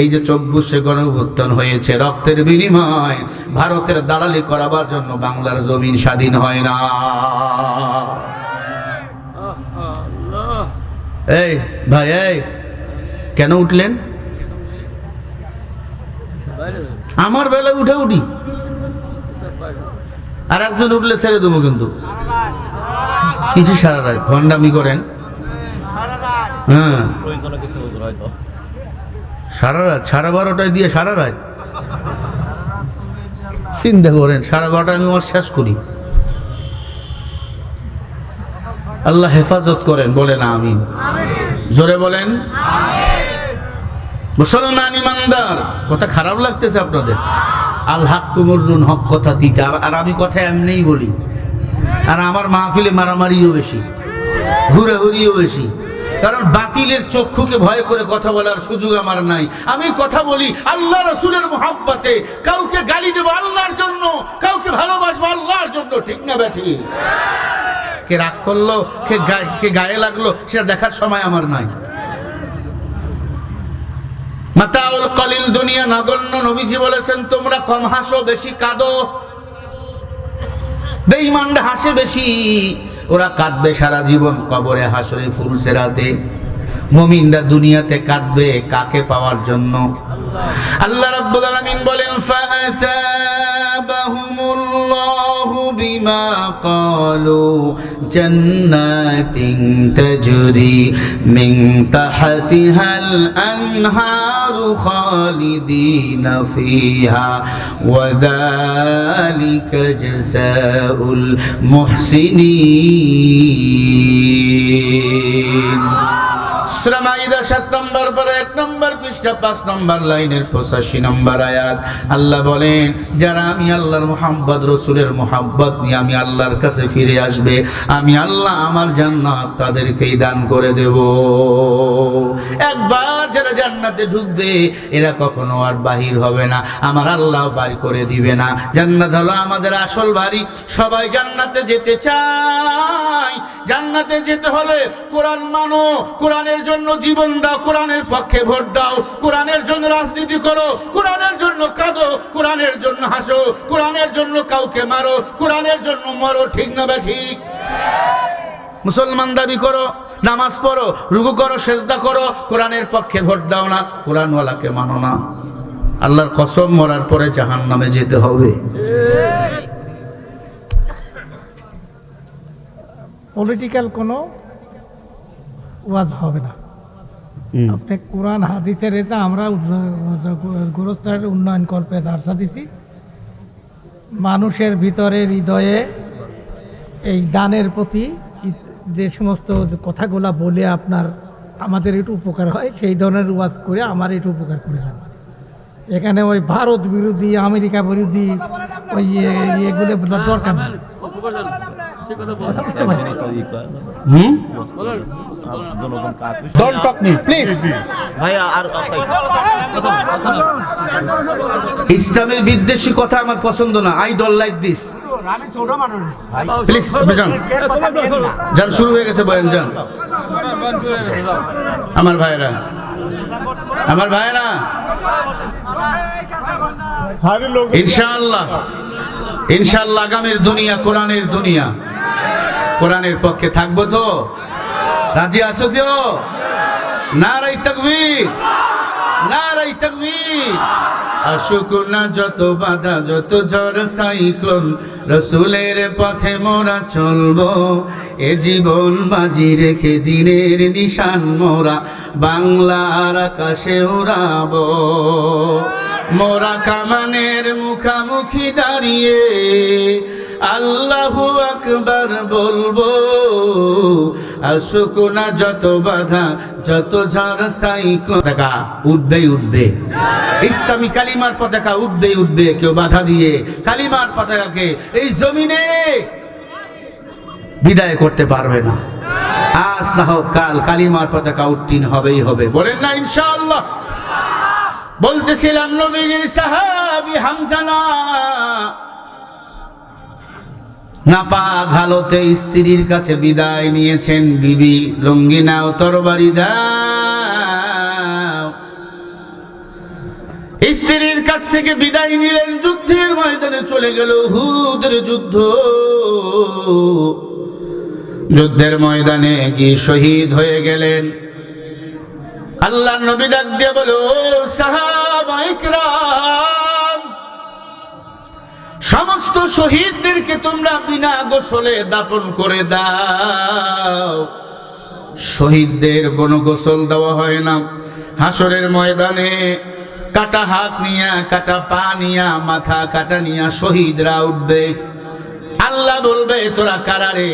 Speaker 1: এই যে 24শে গণঅভ্যুত্থান হয়েছে, রক্তের বিনিময়। ভারতের দালালি করাবার জন্য বাংলার জমিন স্বাধীন হয় না। এই ভাই, এই কেন উঠলেন? আমার বেলায় উঠে উঠি, আর একজন উঠলে ছেড়ে দেবো কিন্তু। কিছু সারা রাত ভণ্ডামি করেন। হ্যাঁ, সারা রাত, 12:30 দিয়ে সারা রাত চিন্তা করেন। 12:30 আমি ওর শেষ করি। আল্লাহ হেফাজত করেন, বলেন আমিন। জোরে বলেন মুসলমান ইমানদার। কথা খারাপ লাগতেছে আপনাদের? আল হাক্কু মুররুন, হক কথা তিতা। আর আমি কথা এমনিই বলি, আর আমার মাহফিলে মারামারিও বেশি, হুড়াহুড়িও বেশি। কারণ বাতিলের চক্ষুকে ভয় করে কথা বলার সুযোগ আমার নাই। আমি কথা বলি আল্লাহ রাসূলের মুহাব্বতে। কাউকে গালি দেব আল্লাহর জন্য, কাউকে ভালোবাসবো আল্লাহর জন্য। ঠিক না বেঠি? কে রাগ করলো, কে গায়ে লাগলো, সেটা দেখার সময় আমার নাই। মাতাউল কলিল, দুনিয়া নগণ্য। নবীজি বলেছেন, তোমরা কম হাসো, বেশি কাঁদো। বেঈমানরা হাসে বেশি, ওরা কাঁদবে সারা জীবন, কবরে হাসরে ফুলসেরাতে। মুমিনরা দুনিয়াতে কাঁদবে কাকে পাওয়ার জন্য? আল্লাহ রাব্বুল আলামিন বলেন, ফাআসাবাহুমুল্লাহু বিমা ক্বালু জান্নাতিন তাজরি মিন তাহতিহাল আনহারু খালিদিনা ফিহা ওয়া যালিকা জাযাউল মুহসিনিন। সূরা মাইদা 7 নম্বর পরে 1 নম্বর পৃষ্ঠা 5 নম্বর লাইনের 85 নম্বর আয়াত। আল্লাহ বলেন, যারা আমি আল্লাহর মুহাব্বত, রাসূলের মুহাব্বত নিয়ে আমি আল্লাহর কাছে ফিরে আসবে, আমি আল্লাহ আমার জান্নাত তাদেরকেই দান করে দেব। একবার যারা জান্নাতে ঢুকবে, এরা কখনো আর বাহির হবে না, আমার আল্লাহ বাড়ি করে দিবে না। জান্নাত হলো আমাদের আসল বাড়ি। সবাই জান্নাতে যেতে চায়। জান্নাতে যেতে হলে কোরআন মানো, কোরআনের জন্য জীবন দাও, কোরআনের পক্ষে ভোট দাও, কোরআনের জন্য রাজনীতি করো, কোরআনের জন্য কাঁদো, কোরআনের জন্য হাসো, কোরআনের জন্য কাউকে মারো, কোরআনের জন্য মরো। ঠিক না বে ঠিক? মুসলমান দাবি করো, নামাজ পড়ো, রুকু করো, সেজদা করো, কোরআনের পক্ষে ভোট দাও না, কোরআনওয়ালাকে মানো না, আল্লাহর কসম মরার পরে জাহান্নামে যেতে হবে।
Speaker 2: পলিটিক্যাল কোনো ওয়াজ হবে না। আপনি কোরআন হাদিসের এটা আমরা গোরস্থানের উন্নয়ন কল্পে দার্শা দিছি। মানুষের ভিতরে হৃদয়ে এই দানের প্রতি যে সমস্ত কথাগুলা বলে আপনার আমাদের একটু উপকার হয়, সেই ধরনের ওয়াজ করে আমার একটু উপকার করে দেন। এখানে ওই ভারত বিরোধী, আমেরিকা বিরোধী ওই এগুলো দরকার নেই। কথা বুঝতে পারছি।
Speaker 1: Don't talk me please. ইসলামের বিদ্বেষী কথা আমার পছন্দ না। I don't like this. Please যান যান, শুরু হয়ে গেছে বয়ান, যান। আমার ভাইরা, আমার ভাইরা, ইনশাআল্লাহ ইনশাআল্লাহ আগামীর দুনিয়া কোরআনের দুনিয়া। কোরআনের পক্ষে থাকবো তো? রাজি আছো তো? নারায়ে তাকবীর, নারায়ে তাকবীর। আসুক না যত বাধা, যত ঝড় সাইক্লোন, রসুলের পথে মোরা চলবো। এ জীবন বাজি রেখে দিনের নিশান মোরা বাংলার আকাশে উড়াবো। মোরা কামানের মুখামুখি দাঁড়িয়ে আল্লাহু আকবার বলবো। আসুক না যত বাধা, যত ঝড় সাইক্লোন, পতাকা উঠবেই উঠবে। ইসলামী কালিমার পতাকা উঠবেই উঠবে। কেউ বাধা দিয়ে কালিমার পতাকাকে এই জমিনে বিদায় করতে পারবে না। আজ না হোক কাল কালিমার পতাকা উত্তীর্ণ হবেই হবে। বলেন না ইনশাআল্লাহ? বলতেছিলাম নবীর সাহাবী হামজা নাপাক হালতে স্ত্রীর কাছে বিদায় নিয়েছেন। বিবি লুঙ্গি নাও, তরবারি দাও। স্ত্রীর কাছ থেকে বিদায় নিলেন, যুদ্ধের ময়দানে চলে গেল। উহুদের যুদ্ধ, যুদ্ধের ময়দানে গিয়ে শহীদ হয়ে গেলেন। আল্লাহর নবী ডাক দিয়ে বলো, সাহাবায়ে কিরাম, সমস্ত শহীদদেরকে তোমরা বিনা গোসলে দাফন করে দাও। শহীদদের কোনো গোসল দেওয়া হয় না। হাসরের ময়দানে কাটা হাত নিয়া, কাটা পা নিয়া, মাথা কাটা নিয়া শহীদরা উঠবে। আল্লাহ বলবে, তোরা কারারে?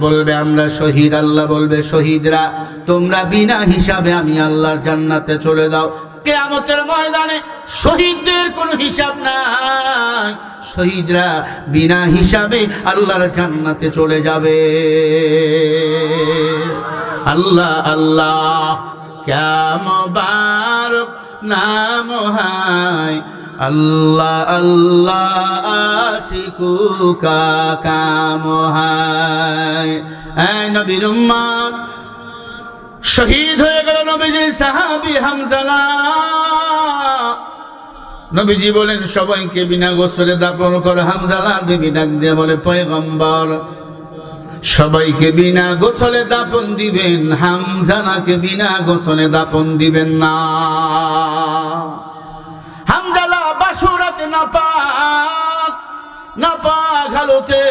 Speaker 1: বলবে, আমরা শহীদ। আল্লাহ বলবে, শহীদরা তোমরা বিনা হিসাবে আমি আল্লাহর জান্নাতে চলে দাও। কিয়ামতের ময়দানে শহীদদের কোনো হিসাব নাই। শহীদরা বিনা হিসাবে আল্লাহর জান্নাতে চলে যাবে। আল্লাহ আল্লাহ ক্যা মুবারক নাম হায়, আল্লাহ আল্লাহ আশিকু কা কাম হায়। এই নবীর উম্মত, শহীদ হয়ে গেল নবীজির সাহাবী হামজা। নবীজি বলেন, সবাইকে বিনা গোসলে দাফন করো। হামজালার বিবি ডাক দিয়ে বলে, পয়গম্বর, সবাইকে বিনা গোসলে দাফন দিবেন, হামজালাকে বিনা গোসলে দাফন দিবেন না। হামজালা বাসুরাতে নাপাক, নাপাক হালতে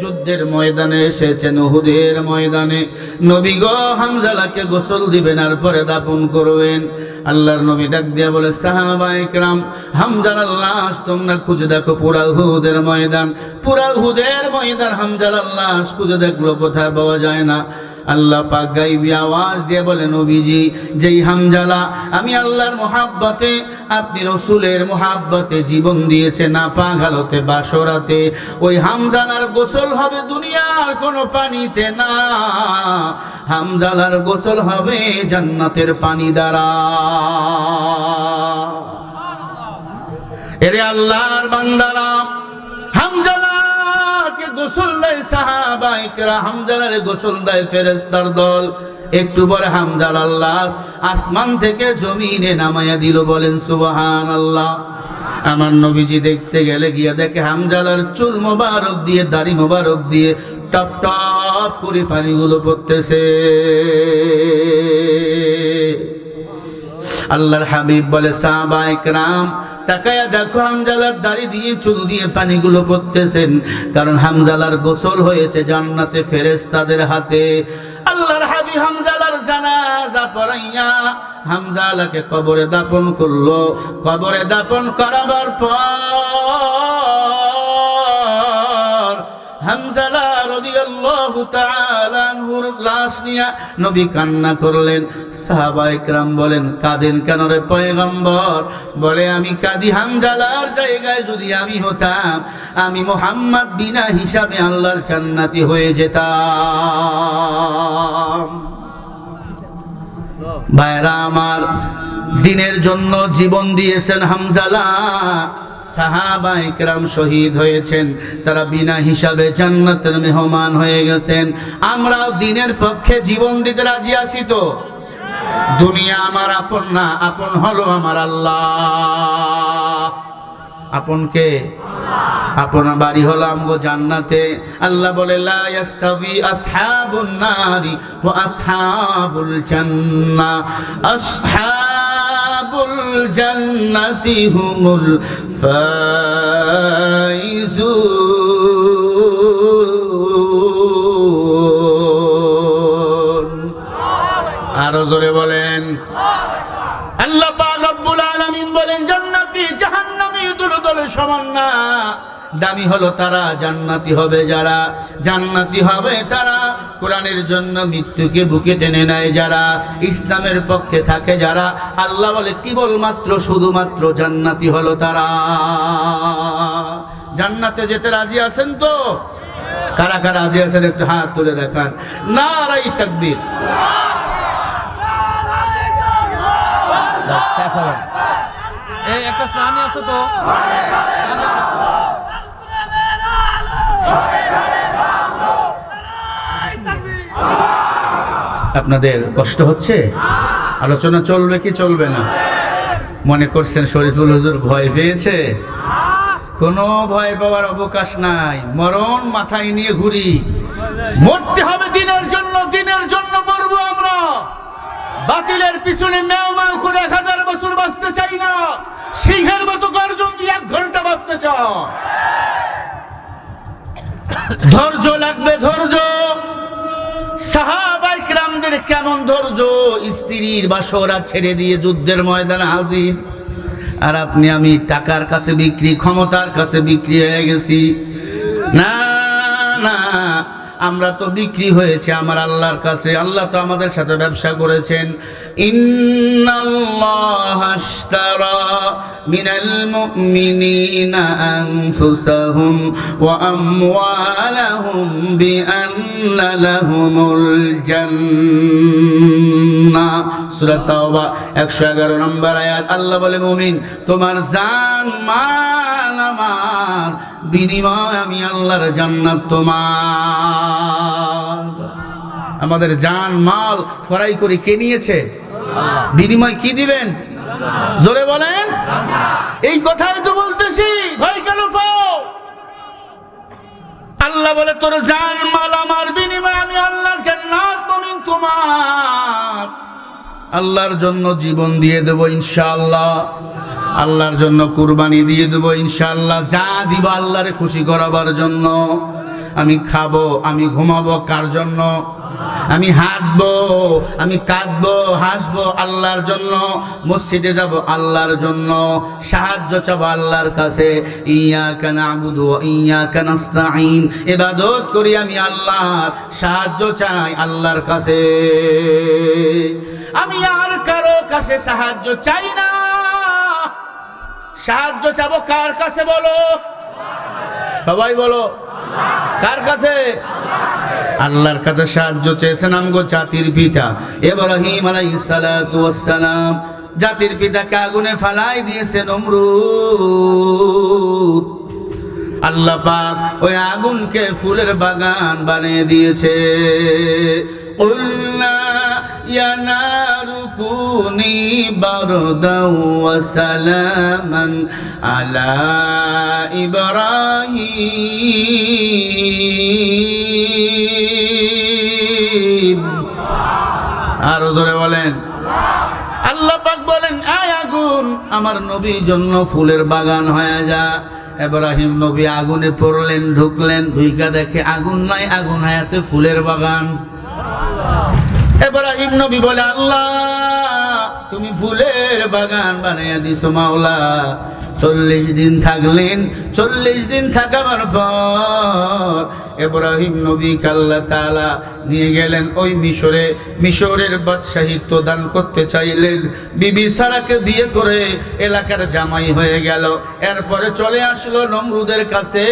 Speaker 1: যুদ্ধের ময়দানে এসেছেন। উহুদের ময়দানে নবী গো হামজালাকে গোসল দিবেন আর পরে দাফন করবেন। আল্লাহর নবী ডাক দিয়া বলে, সাহাবায়ে কেরাম, হামজালার লাশ তোমরা খুঁজে দেখো পুরা উহুদের ময়দান। পুরা উহুদের ময়দান হামজালার লাশ খুঁজে দেখলো, কোথায় পাওয়া যায় না। আল্লাহ পাক গায়বী আওয়াজ দিয়ে বলে, নবীজি, যেই হামজালা আমি আল্লাহর মুহাব্বতে, আপনি রাসূলের মুহাব্বতে জীবন দিয়েছে নাপাক হালতে বাসরাতে, ওই হামজালার গোসল হবে দুনিয়ার কোনো পানিতে না। হামজালার গোসল হবে জান্নাতের পানি দ্বারা। এরে আল্লাহর বান্দারা, হামজালাকে গোসল দেয় সাহাবায়ে কেরাম, হামজালারে গোসল দেয় ফেরেশতার দল। একটু পরে হামজালার লাশ আসমান থেকে জমিনে নামায়া দিল। বলেন সুবহানাল্লাহ। আমার নবীজি দেখতে গেলে গিয়া দেখে হামজালার চুল মোবারক দিয়ে, দাড়ি মোবারক দিয়ে টপ টপ করে পানিগুলো পড়তেছে। আল্লাহর হাবিব বলে, সাহাবায়ে কেরাম, তাকায়া দেখো হামজালার দাড়ি দিয়ে, চুল দিয়ে পানিগুলো পড়তেছেন, কারণ হামজালার গোসল হয়েছে জান্নাতে ফেরেশতাদের হাতে। আল্লাহর হাবিব হামজালার জানাজা পড়াইয়া হামজালাকে কবরে দাফন করলো। কবরে দাফন করাবার পর হামজালা রাদিয়াল্লাহু তাআলা আনহুর লাশ নিয়ে নবী কান্না করলেন। সাহাবায়ে কেরাম বলেন, কাঁদেন কেন রে পয়গম্বর? বলে, আমি কাঁদি হামজালার জায়গায় যদি আমি হতাম, আমি মুহাম্মদ বিনা হিসাবে আল্লাহর জান্নাতি হয়ে যেতাম। ভাইরা আমার, দ্বীনের জন্য জীবন দিয়েছেন হামজালা। সাহাবায়ে কেরাম শহীদ হয়েছেন, তারা বিনা হিসাবে জান্নাতের মেহমান হয়ে গেছেন। আমরাও দ্বীনের পক্ষে জীবন দিতে রাজি আছি তো? দুনিয়া আমার আপন না, আপন হলো আমার আল্লাহ। আপন কে? আপন বাড়ি হলো আমগো জান্নাতে। আল্লাহ বলে, লা ইয়াস্তাবি আসহাবুন নারি ওয়া আসহাবুল জান্নাহ, আসহাবুল জান্নাতি হুমুল ফাইজুন। আরো জোরে বলেন। আল্লাহ পাক রব্বুল আলামিন বলেন, জান্নাতি জাহান্নামী দুটোর সমান না। দামি হলো তারা, জান্নাতি হবে যারা। জান্নাতি হবে তারা কোরআনের জন্য মৃত্যুকে বুকে টেনে নেয় যারা, ইসলামের পক্ষে থাকে যারা। আল্লাহ বলে, কেবলমাত্র শুধুমাত্র জান্নাতি হলো তারা। জান্নাতে যেতে রাজি আছেন তো? কারা কারা রাজি আছেন একটু হাত তুলে দেখান। নারায়ে তাকবীর।
Speaker 3: এই একটা চা নিয়ে আসো তো।
Speaker 1: আপনাদের কষ্ট হচ্ছে? আলোচনা চলবে কি চলবে না? মনে করছেন শরীফুল হুজুর ভয় পেয়েছে? কোনো ভয় পাওয়ার অবকাশ নাই। মরণ মাথায় নিয়ে ঘুরি। মরতে হবে দ্বীনের জন্য, দ্বীনের জন্য মরবো আমরা। বাতিলের পিছনে মেও মেও করে 1000 বছর বাঁচতে চাই না। সিংহের মতো গর্জন দিয়ে 1 ঘন্টা বাঁচতে চাই। ধৈর্য লাগবে, ধৈর্য। সাহাবায়ে কেরামদের কেমন ধৈর্য! স্ত্রীর বাসরা ছেড়ে দিয়ে যুদ্ধের ময়দানে হাজির। আর আপনি আমি টাকার কাছে বিক্রি, ক্ষমতার কাছে বিক্রি হয়ে গেছি। না না, আমরা তো বিক্রি হয়েছে আমার আল্লাহর কাছে। আল্লাহ তো আমাদের সাথে ব্যবসা করেছেন। ইন্নাল্লাহা আশতারা মিনাল মুমিনিনা আনফুসাহুম ওয়া আমওয়ালাহুম বিআন্না লাহুমুল জান্নাহ। সূরা তাওবা 111 নম্বর আয়াত। আল্লাহ বলে, মুমিন, তোমার জান মাল আমার, বিনিময় আমি আল্লাহর জান্নাত তোমার। আমাদের জান মাল ক্রয় করে কে নিয়েছে? বিনিময় কি দিবেন? জোরে বলেন। এই কথাই তো বলতেছি, ভয় কেন পাও? আল্লাহ বলে, তোর জান মাল আমার, বিনিময় আমি আল্লাহর জান্নাত মুমিন তোমার। আল্লাহর জন্য জীবন দিয়ে দেব ইনশাআল্লাহ। আল্লাহর জন্য কুরবানি দিয়ে দেব ইনশাআল্লাহ। যা দিব আল্লাহরে খুশি করাবার জন্য। আমি খাবো, আমি ঘুমাবো কার জন্য? আমি হাঁটবো, আমি কাঁদবো, হাসবো আল্লাহর জন্য। মসজিদে যাব আল্লাহর জন্য। সাহায্য চাবো আল্লাহর কাছে। ইয়াকা না'বুদু ওয়া ইয়াকা নাস্তাঈন। ইবাদত করি আমি আল্লাহর, সাহায্য চাই আল্লাহর কাছে। আমি আর কারো কাছে সাহায্য চাই না। সাহায্য চাবো কার কাছে বলো? সবাই বলো, কার কাছে? আল্লাহর কাছে সাহায্য চেয়েছেন আমগো জাতির পিতা ইব্রাহিম আলাইহিস সালাতু ওয়াস সালাম। জাতির পিতাকে আগুনে ফালাই দিয়েছে নমরুদ। আল্লাহ পাক ওই আগুনকে ফুলের বাগান বানিয়ে দিয়েছে। কুলনা ইয়া নারু কুনি বারদাও ওয়া সালামান আলা ইব্রাহিম। আরো জোরে বলেন। আল্লাহ পাক বলেন, আয় আগুন আমার নবীর জন্য ফুলের বাগান হয়ে যা। ইব্রাহিম নবী আগুনে পড়লেন, ঢুকলেন, ঢুইকা দেখে আগুন নাই, আগুন হয়ে আছে ফুলের বাগান। ইব্রাহিম নবী বলে, আল্লাহ তুমি ফুলের বাগান বানাইয়া দিছো মাওলা। 40 দিন থাকলেন, 40 দিন থাকার পর ইব্রাহিম নবীকে আল্লাহ তাআলা নিয়ে গেলেন ওই মিশরে। মিশরের বাদশাহিত্ব দান করতে চাইলেন, বিবি সারাকে বিয়ে করে এলাকার জামাই হয়ে গেল। এরপরে চলে আসলো নমরুদের কাছে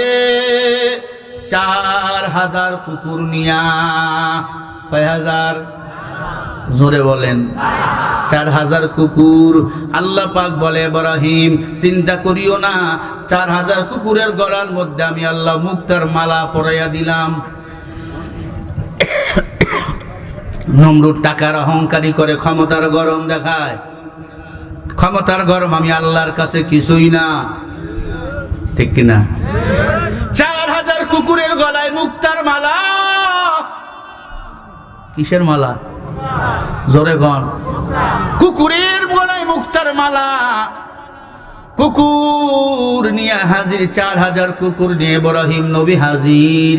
Speaker 1: 4000 কুকুর নিয়া। কয় হাজার? জোরে বলেন। 4000 কুকুর। আল্লাহ পাক বলে ইব্রাহিম চিন্তা করিও না, 4000 কুকুরের গলার মধ্যে আমি আল্লাহ মুক্তার মালা পরাইয়া দিলাম। নমরুদ টাকার অহংকারী করে, ক্ষমতার গরম দেখায়। ক্ষমতার গরম, আমি আল্লাহর কাছে কিছুই না, ঠিক কিনা? 4000 কুকুরের গলায় মুক্তার মালা। কিসের মালা? জোরে গন। কুকুরের গলায় মুক্তার মালা। কুকুর নিয়ে হাজির, 4000 কুকুর নিয়ে ইব্রাহিম নবী হাজির।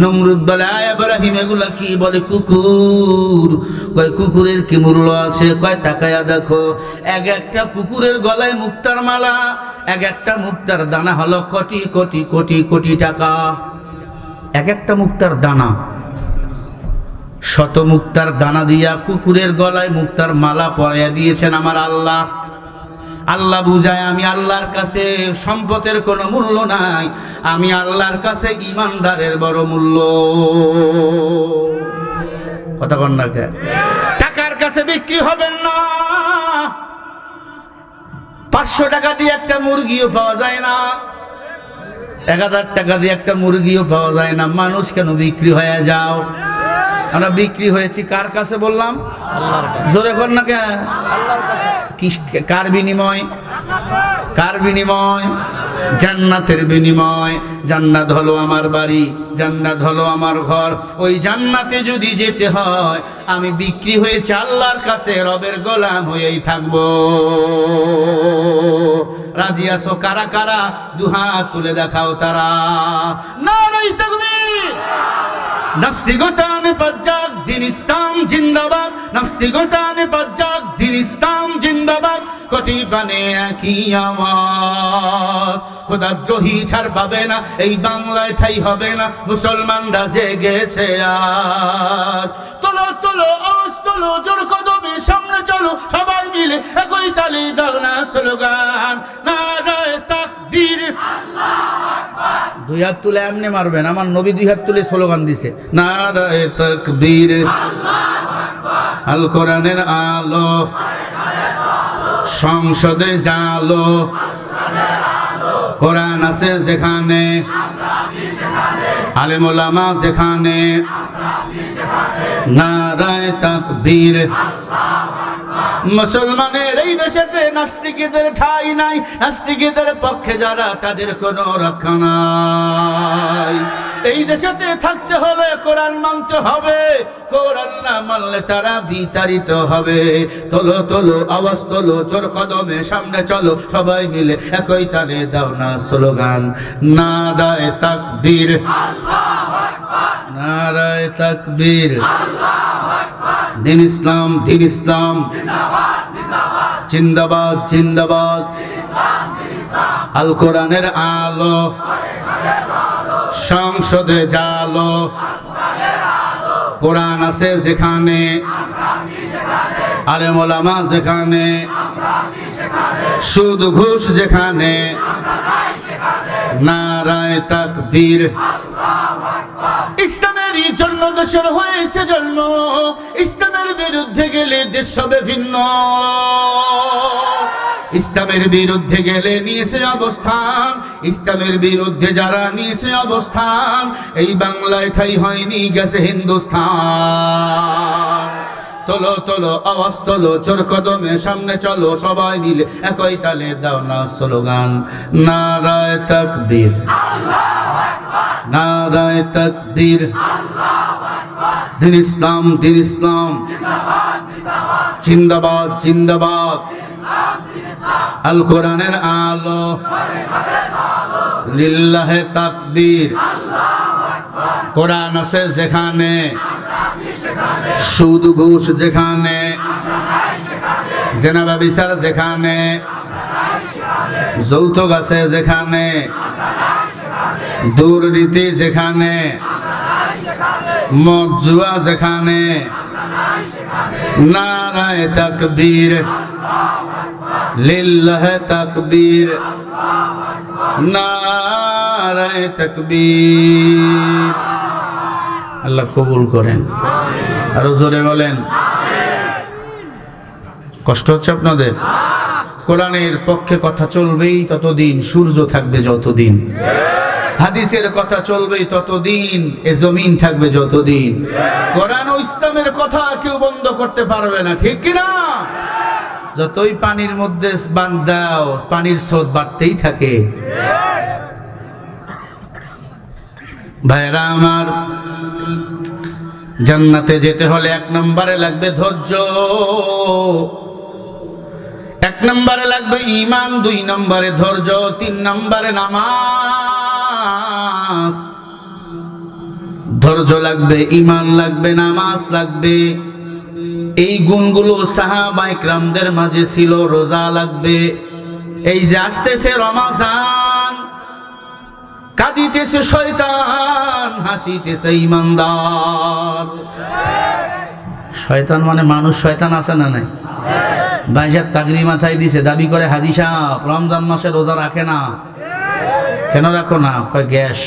Speaker 1: নমরুদ বলে ইব্রাহিম এগুলা কি? বলে কুকুর। কয় কুকুরের কি মূল্য আছে? কয় তাকায়া দেখো, এক একটা কুকুরের গলায় মুক্তার মালা, এক একটা মুক্তার দানা হলো কোটি কোটি কোটি কোটি টাকা। এক একটা মুক্তার দানা, শত মুক্তার দানা দিয়া কুকুরের গলায় মুক্তার মালা পরাইয়া দিয়েছেন আমার আল্লাহ। আল্লাহ বুঝায় আমি আল্লাহর কাছে সম্পদের কোনো মূল্য নাই, আমি আল্লাহর কাছে ইমানদারের বড় মূল্য। কথা কন না কে? টাকার কাছে বিক্রি হবেন না। 500 টাকা দিয়ে একটা মুরগিও পাওয়া যায় না, 1000 টাকা দিয়ে একটা মুরগিও পাওয়া যায় না। মানুষ কেন বিক্রি হয়ে যাও? আমরা বিক্রি হয়েছি কার কাছে বললাম? জোরে কর না কে? কার বিনিময়? কার বিনিময়? জান্নাতের বিনিময়। জান্নাত হলো আমার বাড়ি, জান্নাত হলো আমার ঘর। ওই জান্নাতে যদি যেতে হয় আমি বিক্রি হয়েছি আল্লাহর কাছে, রবের গোলাম হয়েই থাকবো। রাজি আছো? কারা কারা দুহাত তুলে দেখাও তারা। নারায়ে তাকবীর। নাস্তিকতানে পাজ্জাক, দিন ইসলাম জিন্দাবাদ। নাস্তিকতানে পাজ্জাক, দিন ইসলাম জিন্দাবাদ। কোটি বানে একই আওয়াজ। খোদাদ্রোহী ছাড় পাবে না, এই বাংলায় ঠাই হবে না। মুসলমানরা জেগেছে আজ। তোলো তোলো আওয়াজ তোলো, জোর কদমে সামনে চলো, সবাই মিলে একই তালি দাও না স্লোগান। নারায়ে তাকবীর। দুই হাত তুলে এমনি মারবেন, আমার নবী 2 হাত তুলে স্লোগান দিছে, নারায়ে তাকবীর। আল কোরআনের আলো, সংসদে জালো। কোরআন আছে যেখানে, আলেম ওলামা যেখানে, নারায়ে তাকবীর। মুসলমানের এই দেশেতে নাস্তিকদের ঠাঁই নাই। নাস্তিকদের পক্ষে যারা, তাদের কোনো রক্ষা নাই। এই দেশেতে থাকতে হলে কোরআন মানতে হবে, কোরআন না মানলে তারা বিতাড়িত হবে। তোলো তোলো আওয়াজ তোলো, জোর কদমে সামনে চলো, সবাই মিলে একই তালে দাও না স্লোগান, নারায়ে তাকবীর। নারায়ে তাকবীর। দিন ইসলাম, দিন ইসলাম জিন্দাবাদ, জিন্দাবাদ। আল কোরআনের আলো, সংসদে জালো। কোরআন আছে যেখানে, আলেম ওলামা যেখানে, সুদ ঘুষ যেখানে, নারায়ে তাকবীর। ইসলামেরই জন্য দেশের হয়েছে জন্ম, ইসলামের বিরুদ্ধে গেলে দেশ হবে ভিন্ন। ইসলামের বিরুদ্ধে গেলে নিয়েছে অবস্থান, ইসলামের বিরুদ্ধে যারা নিয়েছে অবস্থান, এই বাংলায় ঠাই হয়নি, গেছে হিন্দুস্তান। তোলো তোলো আওয়াজ তোলো, জোর কদমে সামনে চলো, সবাই মিলে একই তালে দাও না স্লোগান, নারায়ে তাকবীর। নারায়ে তাকবীর। দিন ইসলাম, দিন ইসলাম জিন্দাবাদ, জিন্দাবাদ। আল কোরআনের আলো, লিল্লাহে তাকবীর। কোরআন আছে যেখানে, সুদ ঘুষ যেখানে, জেনা ব্যভিচার যেখানে, যৌতুক আছে যেখানে, দুর্নীতি যেখানে, মদ জুয়া যেখানে, নারায়ে তাকবীর, লিল্লাহে তাকবীর, নারায়ে তাকবীর। আল্লাহ কবুল করেন। আরো জোরে বলেন। কষ্ট হচ্ছে আপনাদের? কোরআনের পক্ষে কথা চলবেই ততদিন, সূর্য থাকবে যতদিন। হাদিসের কথা চলবেই ততদিন, এ জমিন থাকবে যতদিন। কোরআন ও ইসলামের কথা কেউ বন্ধ করতে পারবে না, ঠিক কিনা? যতই পানির মধ্যে বাঁধ দাও, পানির স্রোত বাড়তেই থাকে। ভাইরা আমার, জান্নাতে যেতে হলে 1 নম্বরে লাগবে ধৈর্য, 1 নম্বরে লাগবে ঈমান, 2 নম্বরে ধৈর্য, 3 নম্বরে নামাজ। ধৈর্য লাগবে, ঈমান লাগবে, নামাজ লাগবে। এই গুণগুলো সাহাবায়ে কেরামদের মাঝে ছিল। রোজা লাগবে। এই যে আসতেছে রমাজান, কাঁদিতেছে শয়তান, হাসিতেছে ঈমানদার। শয়তান মানে মানুষ, শয়তান আছে না নাই? বাইজাত তাগরি মাথায় দিছে, দাবি করে হাজী সাহেব রমজান মাসে রোজা রাখে না। কেন রাখো না? কয় গ্যাস।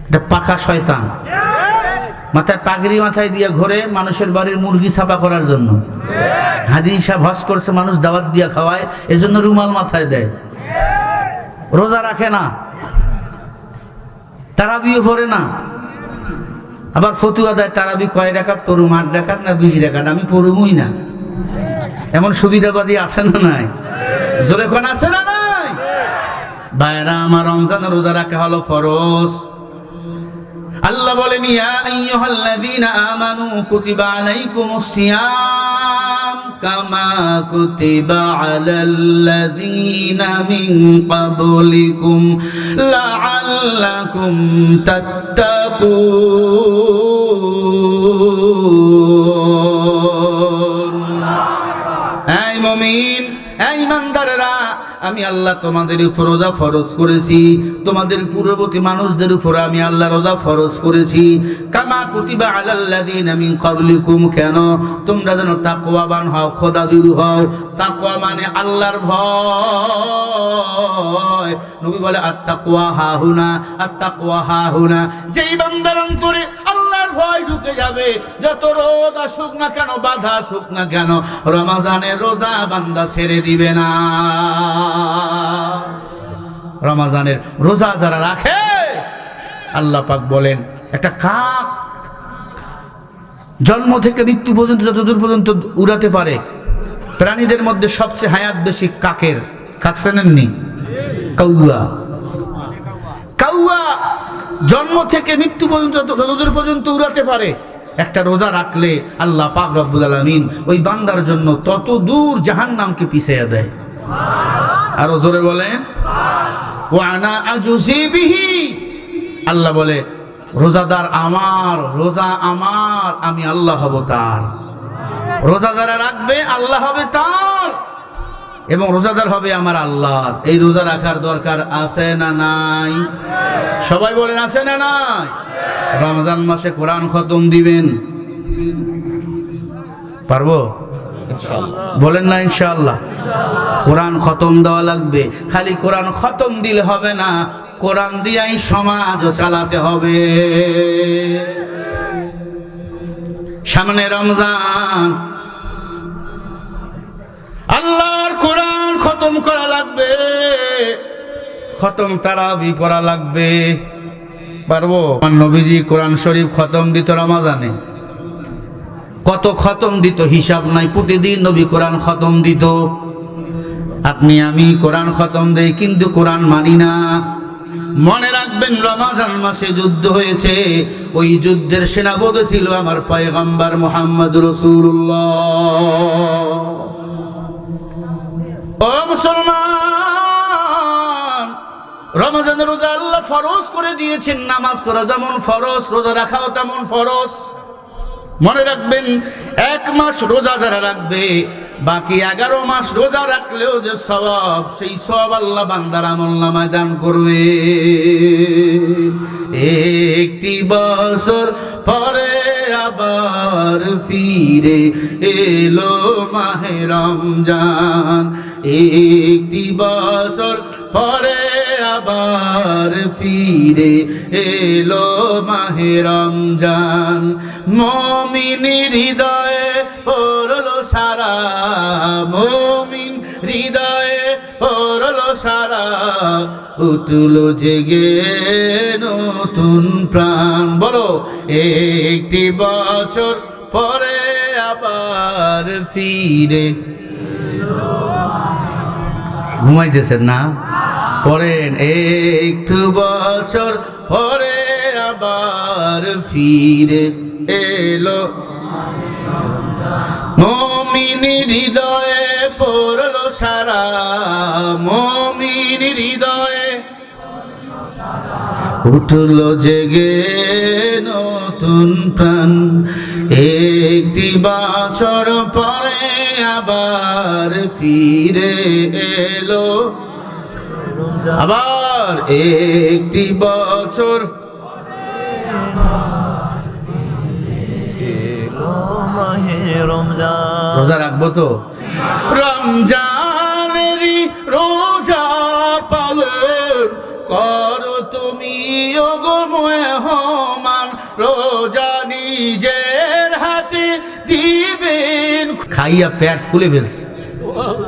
Speaker 1: এটা পাকা শয়তান। মাথায় পাগড়ি মাথায় দিয়ে ঘোরে মানুষের বাড়ির মুরগি ছাপা করার জন্য। হাজী সাহেব হজ করছে, মানুষ দাওয়াত দিয়া খাওয়ায়, এজন্য রুমাল মাথায় দেয়। রোজা রাখে না, তারাবিও পড়ে না। আবার ফতুয়া দেয় তারাবি কয় রাকাত পড়ুম, 8 রাকাত না 20 রাকাত, আমি পড়ুমই না। এমন সুবিধাবাদী আছে না নাই? জোরে কোন আছে না নাই? ভাইরা আমার, রমজান রোজা রাখা হলো ফরজ। আল্লাহ বলেন, ইয়া আইয়ুহাল্লাযীনা আমানু কুতিবা আলাইকুমুস সিয়াম কামা কুতিবা আলাল্লাযীনা মিন ক্বাবলিকুম লাআল্লাকুম তাত্তাকুন। এই মুমিন, এই ইমানদাররা, আমি আল্লাহ তোমাদের উপর রোজা ফরজ করেছি, তোমাদের পূর্ববর্তী মানুষদের উপর আমি আল্লাহ রোজা ফরজ করেছি। কামা কুতিবা আলাল্লাযীনা মিন ক্বাবলিকুম, কেন? তোমরা যেন তাকওয়াবান হও, খোদাভীরু হও। তাকওয়া মানে আল্লাহর ভয়। নবী বলে আত্তাকওয়া হাহুনা, আত্তাকওয়া হাহুনা। যেই বান্দার অন্তরে আল্লাহর ভয় ঢুকে যাবে, যত রোদ আসুক না কেন, বাধা আসুক না কেন, রমজানের রোজা বান্দা ছেড়ে দিবে না। রমজানের রোজা যারা রাখে, আল্লাহ পাক বলেন, একটা কাক জন্ম থেকে মৃত্যু পর্যন্ত যতদূর পর্যন্ত উড়াতে পারে, প্রাণীদের মধ্যে সবচেয়ে হায়াত বেশি কাকের। কাক চেনেননি? কাউয়া। কাউয়া জন্ম থেকে মৃত্যু পর্যন্ত যতদূর পর্যন্ত উড়াতে পারে। একটা রোজা রাখলে আল্লাহ পাক রব্বুল আলামিন ওই বান্দার জন্য তত দূর জাহান্নামকে পিছিয়ে দেয়। আরো জোরে বলেন, ওয়া আনা আজুজি বিহি। আল্লাহ বলে, রোজাদার আমার, রোজা আমার, আমি আল্লাহ হব তার। রোজা যারা রাখবে আল্লাহ হবে তার, এবং রোজাদার হবে আমার আল্লাহর। এই রোজা রাখার দরকার আছে না নাই? সবাই বলেন আছে না নাই? রমজান মাসে কোরআন খতম দিবেন, পারবো? বলেন না ইনশাআল্লাহ? কোরআন খতম দেওয়া লাগবে। খালি কোরআন খতম দিলে হবে না, কোরআন দিয়াই সমাজও চালাতে হবে। সামনে রমজান, আল্লাহর কোরআন খতম করা লাগবে, খতম তারাবি পড়া লাগবে। পারবো? আমার নবীজি কোরআন শরীফ খতম দিত রমজানে। কত খতম দিত হিসাব নাই, প্রতিদিন নবী কোরআন খতম দিত। আপনি আমি কোরআন খতম দেই, কিন্তু কোরআন মানি না। মনে রাখবেন, রমজান মাসে যুদ্ধ হয়েছে, ওই যুদ্ধের সেনাপতি ছিল আমার পয়গম্বর মুহাম্মদ রাসূলুল্লাহ। ও মুসলমান, রমজানের রোজা আল্লাহ ফরজ করে দিয়েছেন। নামাজ পড়া যেমন ফরজ, রোজা রাখাও তেমন ফরজ। মনে রাখবেন 1 মাস রোজা যারা রাখবে, বাকি 11 মাস রোজা রাখলেও যে সওয়াব, সেই সওয়াব আল্লাহ বান্দার আমলনামায় দান করবে। একটি বছর পরে আবার ফিরে এলো মাহে রমজান, একটি বছর পরে আবার ফিরে এলো মাহে রমজান। মুমিন হৃদয়ে পড়লো সারা, মুমিন হৃদয়ে পড়লো সারা, উঠলো জেগে নতুন প্রাণ। বলো, একটি বছর পরে আবার ফিরে। ঘুমাইতেছেন না? পড়েন, একটু বছর পরে আবার ফিরে এলো। মুমিন হৃদয়ে পড়লো সারা, মুমিন হৃদয়ে উঠলো জেগে নতুন প্রাণ। একটি বছর পরে আবার ফিরে এলো, আবার একটি বছর রোজা রাখবো তো? রমজানেরই রোজা পালন করো তুমি ওগো মেহমান, রোজা নিজের হাতে দিবেন। খাইয়া পেট ফুলে ফেলছে,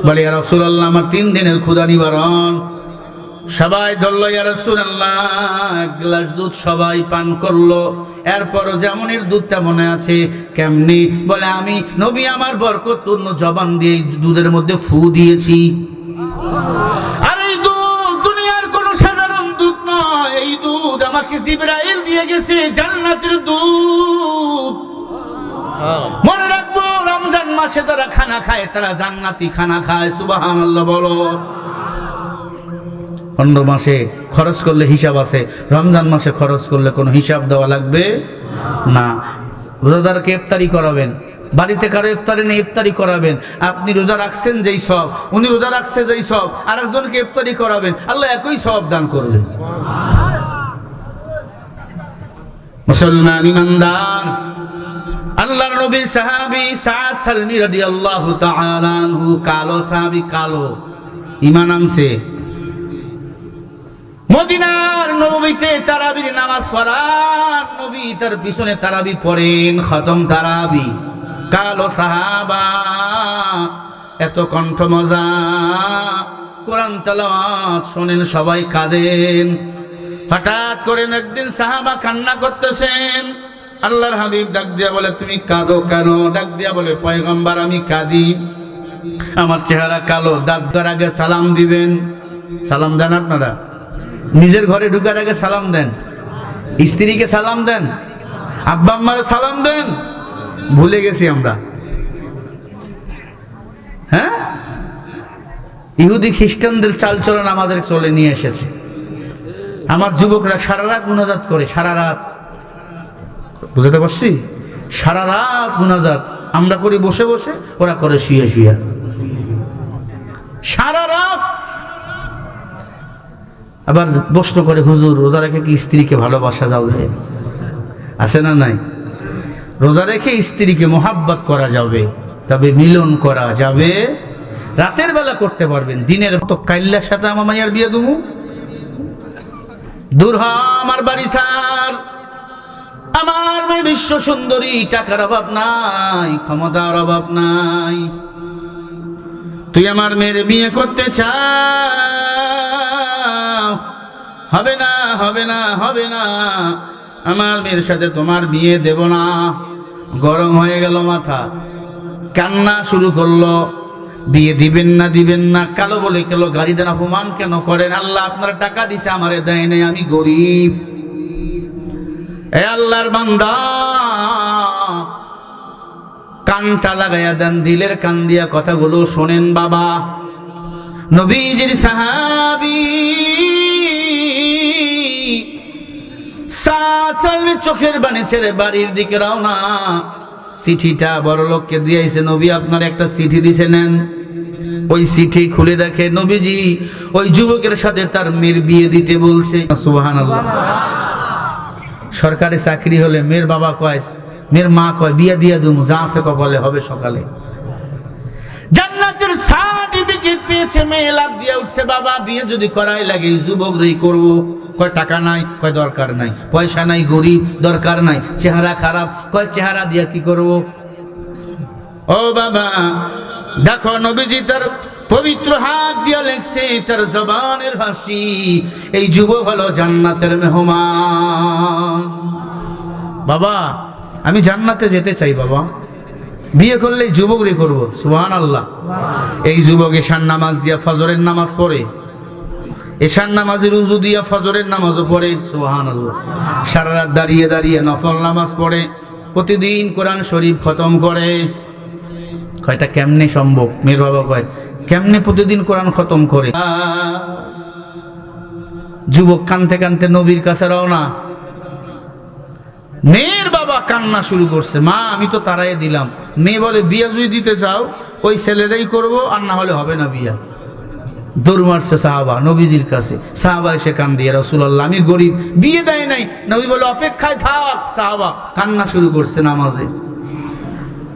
Speaker 1: বলে ইয়া রাসূলুল্লাহ আমার 3 দিনের ক্ষুধা নিবারণ। সবাই ধরলো, ইয়া রাসূলুল্লাহ 1 গ্লাস দুধ সবাই পান করলো। এরপরও যেমনের দুধ তেমনে আছে। কেমনি? বলে আমি নবী আমার বরকতপূর্ণ জবান দিয়ে দুধের মধ্যে ফু দিয়েছি। আর এই দুধ দুনিয়ার কোন সাধারণ দুধ নয়, এই দুধ আমাকে জিবরাইল দিয়ে গেছে, জান্নাতের দুধ। মনে রাখবো, রমজান মাসে যারা খানা খায় তারা জান্নাতি খানা খায়। সুবহানাল্লাহ বলো। অন্য মাসে খরচ করলে হিসাব আছে, রমজান মাসে খরচ করলে কোনো হিসাব দেওয়া লাগবে না। রোজাদারকে ইফতারি করাবেন, বাড়িতে কারো ইফতারি নেই ইফতারি করাবেন। আপনি রোজা রাখছেন যেই সব, উনি রোজা রাখছে যেই সব, আরেকজনকে ইফতারি করাবেন, আল্লাহ একই সওয়াব দান করবেন। মুসলমান ইমানদার, আল্লাহর নবীর সাহাবী সাদ সালমি রাদিয়াল্লাহু তাআলা আনহু, কালো সাহাবী, কালো ঈমান আনছে। মদিনার নববীতে তারাবির নামাজ পড়ার, নবী তার পিছনে তারাবি পড়েন, খতম তারাবি। কালো সাহাবা, এত কণ্ঠ মজা, কোরআন তেলাওয়াত শোনেন, সবাই কাঁদেন। হঠাৎ করে একদিন সাহাবা কান্না করতেছেন, আল্লাহর হাবিব ডাক দিয়া বলে তুমি কাঁদো কেন? ডাক দিয়া বলে পয়গম্বর আমি কাঁদি, আমার চেহারা কালো, দাঁত দেওয়ার আগে সালাম দিবেন। সালাম দেন আপনারা? নিজের ঘরে ঢুকার আগে সালাম দেন, স্ত্রীকে সালাম দেন, আব্বা আম্মারে সালাম দেন। ভুলে গেছি আমরা, হ্যাঁ? ইহুদি খ্রিস্টানদের চালচলন আমাদের চলে নিয়ে এসেছে। আমার যুবকরা সারা রাত মুনাজাত করে, সারা রাত। বুঝতে পারছি? সারা রাত মুনাজাত আমরা করি বসে বসে, ওরা করে শুয়ে শুয়ে সারা রাত। আবার প্রশ্ন করে, হুজুর রোজা রেখে কি স্ত্রীকে ভালোবাসা যাবে? আছে না নাই? রোজা রেখে স্ত্রীকে মোহাব্বত করা যাবে, তবে মিলন করা যাবে রাতের বেলা করতে পারবেন। দিনের তো কাইল্লার সাথে আমার মাইয়ার বিয়ে দেবো, দূর হ আমার বাড়ি ছাড়। আমার মেয়ে বিশ্ব সুন্দরী, টাকার অভাব নাই, ক্ষমতার অভাব নাই, তুই আমার মেয়ের বিয়ে করতে চাও? হবে না, হবে না, হবে না, আমার মেয়ের সাথে তোমার বিয়ে দেব না। গরম হয়ে গেল মাথা, কান্না শুরু করলো, বিয়ে দিবেন না, দিবেন না। কালো বলে গেল, গাড়ি দেন, অপমান কেন করেন? আল্লাহ আপনার টাকা দিছে, আমারে দেয় নাই, আমি গরিব। এ আল্লাহর বান্দা, কানটা লাগাইয়া দেন, দিলের কান দিয়া কথাগুলো শোনেন। বাবা নবীজির সাহাবী সাদ সালমি চোখের বাণী ছেড়ে বাড়ির দিকে রওনা। চিঠিটা বড় লোককে দিয়েছে, নবী আপনার একটা চিঠি দিছে, নেন। ওই চিঠি খুলে দেখে নবীজি ওই যুবকের সাথে তার মেয়ের বিয়ে দিতে বলছে। সুবহানাল্লাহ। সরকারি চাকরি হলে মেয়ের বাবা কয়, মেয়ের মা কয় বিয়ে দিয়ে দেবো, যা আছে কপালে হবে সকালে। জান্নাতের সার্টিফিকেট পেয়েছে, মেয়ে লাভ দিয়ে উঠছে, বাবা বিয়ে যদি করাই লাগে যুবক রেই করবো। কয় টাকা নাই, কয় দরকার নাই। পয়সা নাই, গরিব, দরকার নাই। চেহারা খারাপ, কয় চেহারা দিয়ে কি করব। ও বাবা দেখো, নবীজি তার পবিত্র হাত দিয়ে লেখছে, তার জবানের ভাষী, এই যুবক হলো জান্নাতের মেহমান। বাবা আমি জান্নাতে যেতে চাই, বাবা বিয়ে করলে যুবক রে করবো। সুবহানাল্লাহ। এই যুবক এশার নামাজ দিয়া ফজরের নামাজ পড়ে, এশার নামাজের উজু দিয়া ফজরের নামাজও পড়ে। সুবহানাল্লাহ। সারা রাত দাঁড়িয়ে দাঁড়িয়ে নফল নামাজ পড়ে, প্রতিদিন কোরআন শরীফ খতম করে। কয়টা কেমনে সম্ভব? মেয়ের বাবা কয় কেমনে প্রতিদিন কোরআন খতম করে? যুবক কানতে কানতে নবীর কাছে রওনা। মেয়ের বাবা কান্না শুরু করছে, মা আমি তো তারাই দিলাম। মেয়ে বলে বিয়া যদি দিতে চাও ওই ছেলেরাই করবো, আর না হলে হবে না বিয়া। দৌড় মারছে সাহাবা নবীজির কাছে। সাহাবা এসে কান দিয়ে, রাসূলুল্লাহ আমি গরিব, বিয়ে দেয় নাই। নবী বলে অপেক্ষায় থাক। সাহাবা কান্না শুরু করছে নামাজে।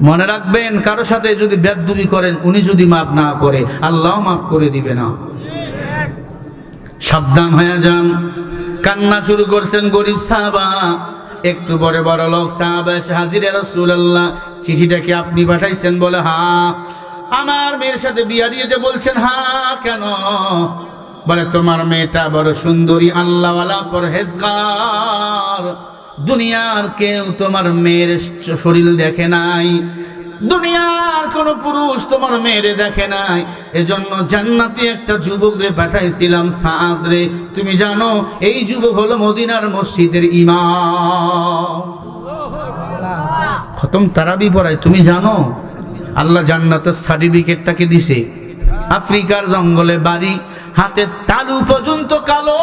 Speaker 1: মনে রাখবেন, কারো সাথে যদি বেয়াদবি করেন, উনি যদি মাফ না করে আল্লাহ মাফ করে দিবে না। সাবধান হয়ে যান। কান্না শুরু করছেন গরিব সাহাবা। একটু পরে বড় লোক সাহাবা এসে হাজির, রাসূলুল্লাহ চিঠিটা কি আপনি পাঠাইছেন? বলে হ্যাঁ। আমার মেয়ের সাথে বিয়া দিতে বলছেন? হ্যাঁ। কেন? বলে তোমার মেয়েটা বড় সুন্দরী, আল্লাহওয়ালা, পরহেজগার। দুনিয়ার কেউ তোমার মেয়ের শরীর দেখে নাই, দুনিয়ার কোন পুরুষ তোমার মেয়েরে দেখে নাই। এজন্য জান্নাতি একটা যুবক রে পাঠাইছিলাম, সাদ রে। তুমি জানো এই যুবক হলো মদিনার মসজিদের ইমাম, খতম তারাবি পড়ায়। তুমি জানো আল্লাহ জান্নাতের সার্টিফিকেটটাকে দিছে। আফ্রিকার জঙ্গলে বাড়ি, হাতের তালু পর্যন্ত কালো,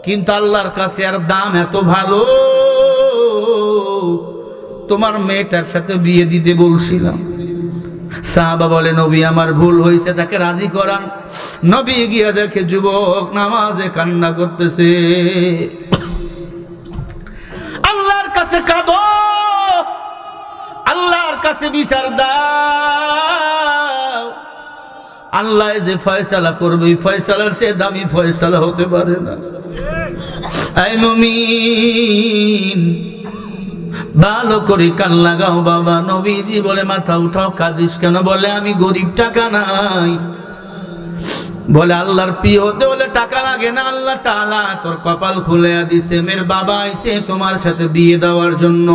Speaker 1: কিন্তু আল্লাহর কাছে আর দাম এত ভালো। তোমার মেয়েটার সাথে বিয়ে দিতে বলছিলাম। সাহাবা বলে নবী আমার ভুল হয়েছে, তাকে রাজি করান। নবী গিয়া দেখে যুবক নামাজে কান্না করতেছে। আল্লাহর কাছে কাঁদো, আল্লাহর কাছে বিচার দাও। আল্লাহ যে ফয়সালা করবে, ফয়সালার চেয়ে দামি ফয়সালা হতে পারে না। আই মুমিন ভালো করে কান লাগাও বাবা। নবীজি বলে মাথা উঠাও, কাঁদিস কেন? বলে আমি গরিব, টাকা নাই। বলে আল্লাহর প্রিয় হতে হলে টাকা লাগে না। আল্লাহ তাআলা তোর কপাল খুলে দিছে, মেয়ের বাবা আইছে তোমার সাথে বিয়ে দেওয়ার জন্য।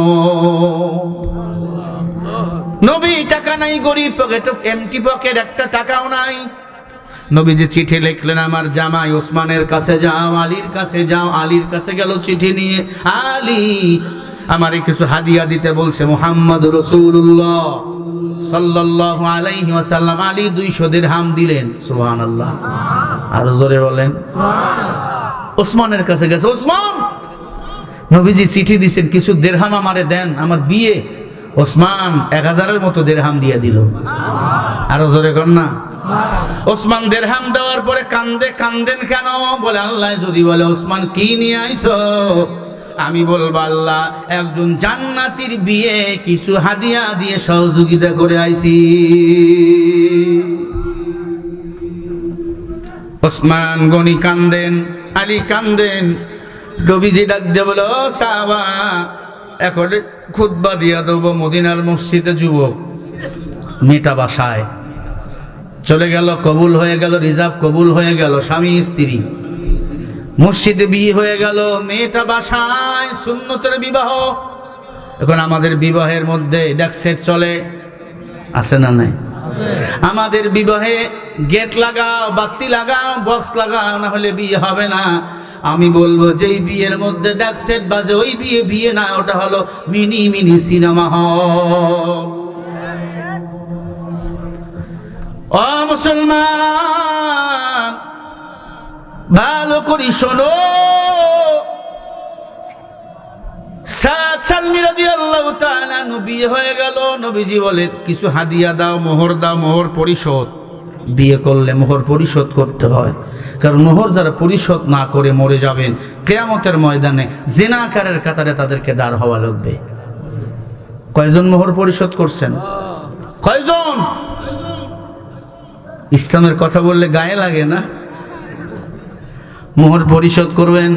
Speaker 1: নবী টাকা নাই, গরিব, পকেট এমটি পকেট, একটা টাকাও নাই। নবীজি চিঠি লিখলেন, আমার জামাই ওসমানের কাছে যাও, আলীর কাছে যাও। আলীর কাছে গেল চিঠি নিয়ে, আলী আমারে কিছু হাদিয়া দিতে বলছে মুহাম্মদ রাসূলুল্লাহ সাল্লাল্লাহু আলাইহি ওয়াসাল্লাম। আলী 200 দিরহাম দিলেন। সুবহানাল্লাহ। আর জোরে বলেন সুবহানাল্লাহ। ওসমানের কাছে গেছে, ওসমান নবীজি চিঠি দিবেন, কিছু দিরহাম আমারে দেন, আমার বিয়ে। ওসমান 1000-এর মতো দিরহাম দিয়ে দিল। আর জোরে কর না। ওসমান দিরহাম দেওয়ার পরে কান্দে। কান্দেন কেন? বলে আল্লাহ যদি বলে ওসমান কি নিয়ে আইছো, আমি বলবো আল্লাহ একজন জান্নাতীর বিয়ে কিছু হাদিয়া দিয়ে সহযোগিতা করে আইছি। ওসমান গনি কান্দেন, আলী কান্দেন। নবীজি ডাক দিয়ে বলে ও সাহাবা, এখন খুতবা দিয়া দেবো মদিনার মসজিদে। যুবক মেয়েটা বাসায় চলে গেল, কবুল হয়ে গেল, রিজার্ভ কবুল হয়ে গেল, স্বামী স্ত্রী মসজিদে বিয়ে হয়ে গেল, মেয়েটা বাসায়, সুন্নতের বিবাহ। এখন আমাদের বিবাহের মধ্যে ডেকসেট চলে, আছে না নাই? আমাদের বিবাহে গেট লাগাও, বাতি লাগাও, বক্স লাগাও, না হলে বিয়ে হবে না। আমি বলবো যেই বিয়ের মধ্যে ডেকসেট বাজে ওই বিয়ে বিয়ে না, ওটা হলো মিনি মিনি সিনেমা হল। ও মুসলমান ভালো করি শোনো, সাত সালমি রাদিয়াল্লাহু তাআলা বিয়ে হয়ে গেল। নবীজি বলে কিছু হাদিয়া দাও, মোহর পরিশোধ। বিয়ে করলে মোহর পরিশোধ করতে হয়, কারণ মোহর যারা পরিশোধ না করে মরে যাবেন কিয়ামতের ময়দানে জিনাকারের কাতারে তাদেরকে দাঁড় হওয়া লাগবে। কয়জন মোহর পরিশোধ করছেন? কয়জন? ইসলামের কথা বললে গায়ে লাগে না? মোহর পরিশোধ করবেন।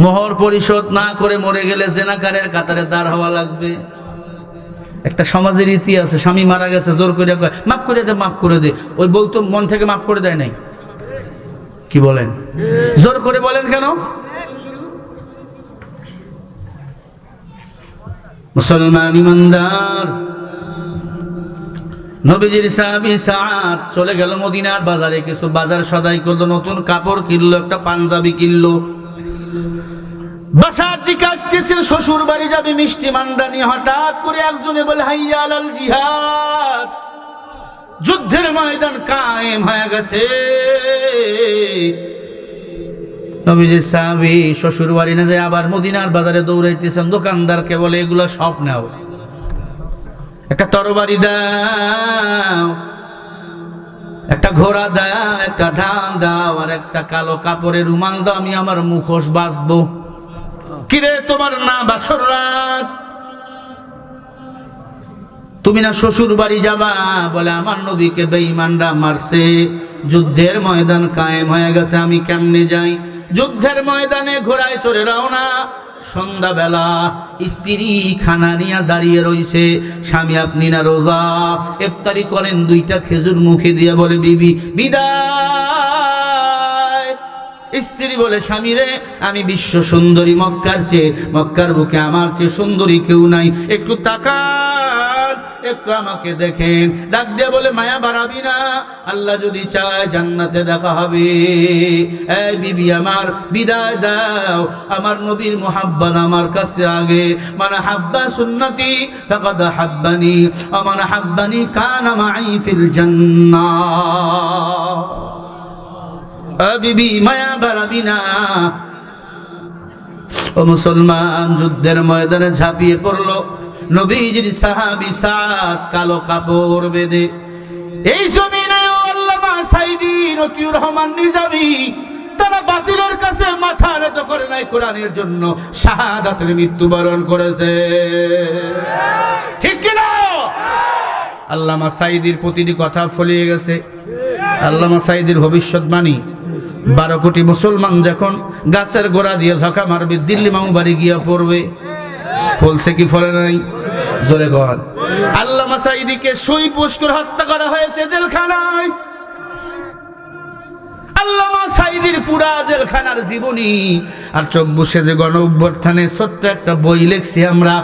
Speaker 1: মোহর পরিশোধ না করে মরে গেলে জিনাকারের কাতারে দাঁড় হওয়া লাগবে। একটা সমাজের রীতি আছে, স্বামী মারা গেছে, জোর করে কয় মাফ করে দে, মাফ করে দে। ওই বউ তো মন থেকে মাফ করে দেয় নাই। কি বলেন? জোর করে বলেন কেন? মুসলমান ইমানদার, নবীজির সাহাবী সাদ চলে গেল মদিনার বাজারে, কিছু বাজার সদাই করলো, নতুন কাপড় কিনলো, একটা পাঞ্জাবি কিনলো। বাসার দিকে আসতেছেন, শ্বশুর বাড়ি যাবে মিষ্টি মান্ডা নিয়ে। হঠাৎ করে একজনে বলে হাইয়া আলাল জিহাদ, যুদ্ধের ময়দান কায়েম হয়ে গেছে। নবীজির সাহাবী শ্বশুর বাড়ি না যায় আবার মদিনার বাজারে দৌড়াইতেছেন। দোকানদারকে বলে এগুলা সব নাও, একটা তরবারি দাও, একটা ঘোড়া দাও, একটা ঢাল দাও, আর একটা কালো কাপড়ের রুমাল দাও, আমি আমার মুখোশ বাঁধবো। কিরে তোমার না বাসর রাত, তুমি না শ্বশুর বাড়ি যাবা? বলে আমার নবীকে বেঈমানরা মারছে, যুদ্ধের ময়দান কায়েম হয়ে গেছে, আমি কেমনে যাই? যুদ্ধের ময়দানে ঘোড়ায় চড়ে রওনা। সন্ধ্যাবেলা স্ত্রী খানা নিয়ে দাঁড়িয়ে রইছে, স্বামী আপনি না রোজা, ইফতারি করেন, দুইটা খেজুর মুখে দিয়ে বলে বিবি বিদায়। স্ত্রী বলে স্বামী রে, আমি বিশ্ব সুন্দরী, মক্কার বুকে আমার চেয়ে সুন্দরী কেউ নাই, একটু তাকান, একটু আমাকে দেখেন। ডাক দিয়ে বলে মায়া বাড়াবি না, আল্লাহ যদি চায় জান্নাতে দেখা হবে। এই বিবি আমার বিদায় দাও, আমার নবীর মুহাব্বত আমার কাছে আগে। মান হাব্বা সুন্নতি ফাকাদ হাব্বানি ওয়া মান হাব্বানি কানা মাই ফিল জান্নাহ। বিবি মায়া বাড়াবি না। ও মুসলমান, যুদ্ধের ময়দানে ঝাঁপিয়ে পড়লো নবীজির সাহাবী সাদ, কালো কাপড় বেঁধে। এই জমিনে আল্লামা সাইদি, রকিউর রহমান নিজামী, তারা বাতিলের কাছে মাথা নত করে নাই, কোরআনের জন্য শাহাদাতের মৃত্যুবরণ করেছে। ঠিক কিনা? আল্লামা সাইদির প্রতিটি কথা ফলিয়ে গেছে। আল্লামা সাইদির ভবিষ্যৎবাণী, 12 কোটি মুসলমান যখন গাছের গোড়া দিয়ে ঝকা মারবে, দিল্লি মামু বাড়ি গিয়া পড়বে। ফলছে কি ফলে নাই? জোরে কর। আল্লামা সাইদিকে সুই পুষ্কর হত্যা করা হয়েছে জেলখানায়। আল্লামা সাইদির পুরা জেলখানার জীবনী আর 24 যে গণ অভ্যুত্থানে ছোট্ট একটা বই লিখছি আমরা।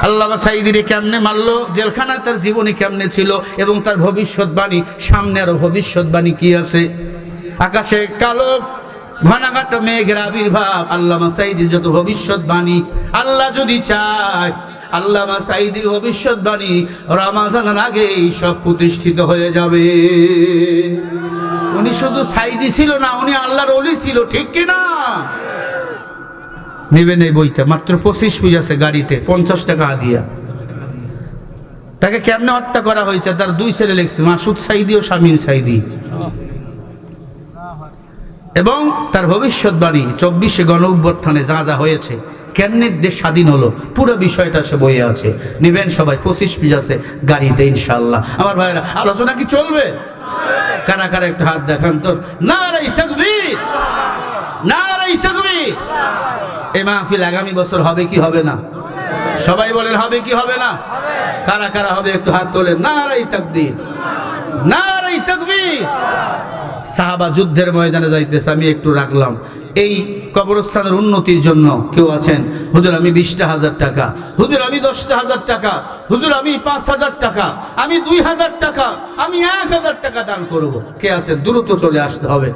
Speaker 1: আল্লামা সাইদিরে কেমনে মারলো, জেলখানা তার জীবনী কেমনে ছিল, এবং তার ভবিষ্যৎবাণী, সামনে আরো ভবিষ্যৎবাণী কি আছে। আকাশে কালো ঘনাঘাট মেঘের আবির্ভাব, আল্লামা সাইদির যত ভবিষ্যৎবাণী, আল্লাহ যদি চায় আল্লামা সাইদির ভবিষ্যৎবাণী রমাজানের আগেই সব প্রতিষ্ঠিত হয়ে যাবে। উনি শুধু সাইদি ছিল না, উনি আল্লাহর ওলি ছিল। ঠিক কিনা? নেবেন এই বইটা, মাত্র 25 পেজ আছে, গাড়িতে 50 টাকা দিয়া। তাকে কেমনে হত্যা করা হয়েছে তার 2 ছেলে লিখছে, মাসুদ সাইদি ও শামীম সাইদি, এবং তার ভবিষ্যৎবাণী 24 গণ অভ্যুত্থানে যা যা হয়েছে, কেমনে দেশ স্বাধীন হলো, পুরো বিষয়টা সে বইয়ে আছে। নেবেন সবাই, 25 পেজ আছে গাড়িতে ইনশাআল্লাহ। আমার ভাইরা, আলোচনা কি চলবে? কারা কারা একটু হাত দেখান তো। নারে তাকবীর, নারে তাকবীর। এই মাহফিল আগামী বছর হবে কি হবে না? সবাই বলেন হবে কি হবে না? কারা কারা হবে একটু হাত তোলেন। নারে তাকবীর, নারে তাকবীর। সাহাবা যুদ্ধের ময়দানে যাইতেছে, আমি একটু রাখলাম এই কবরস্থানের উন্নতির জন্য। কেউ আছেন, হুজুর আমি 20,000 টাকা, হুজুর আমি 10,000 টাকা, হুজুর আমি 5,000 টাকা, আমি 2,000 টাকা, আমি 1,000 টাকা দান করব। কে আছেন? দ্রুত চলে আসতে হবে।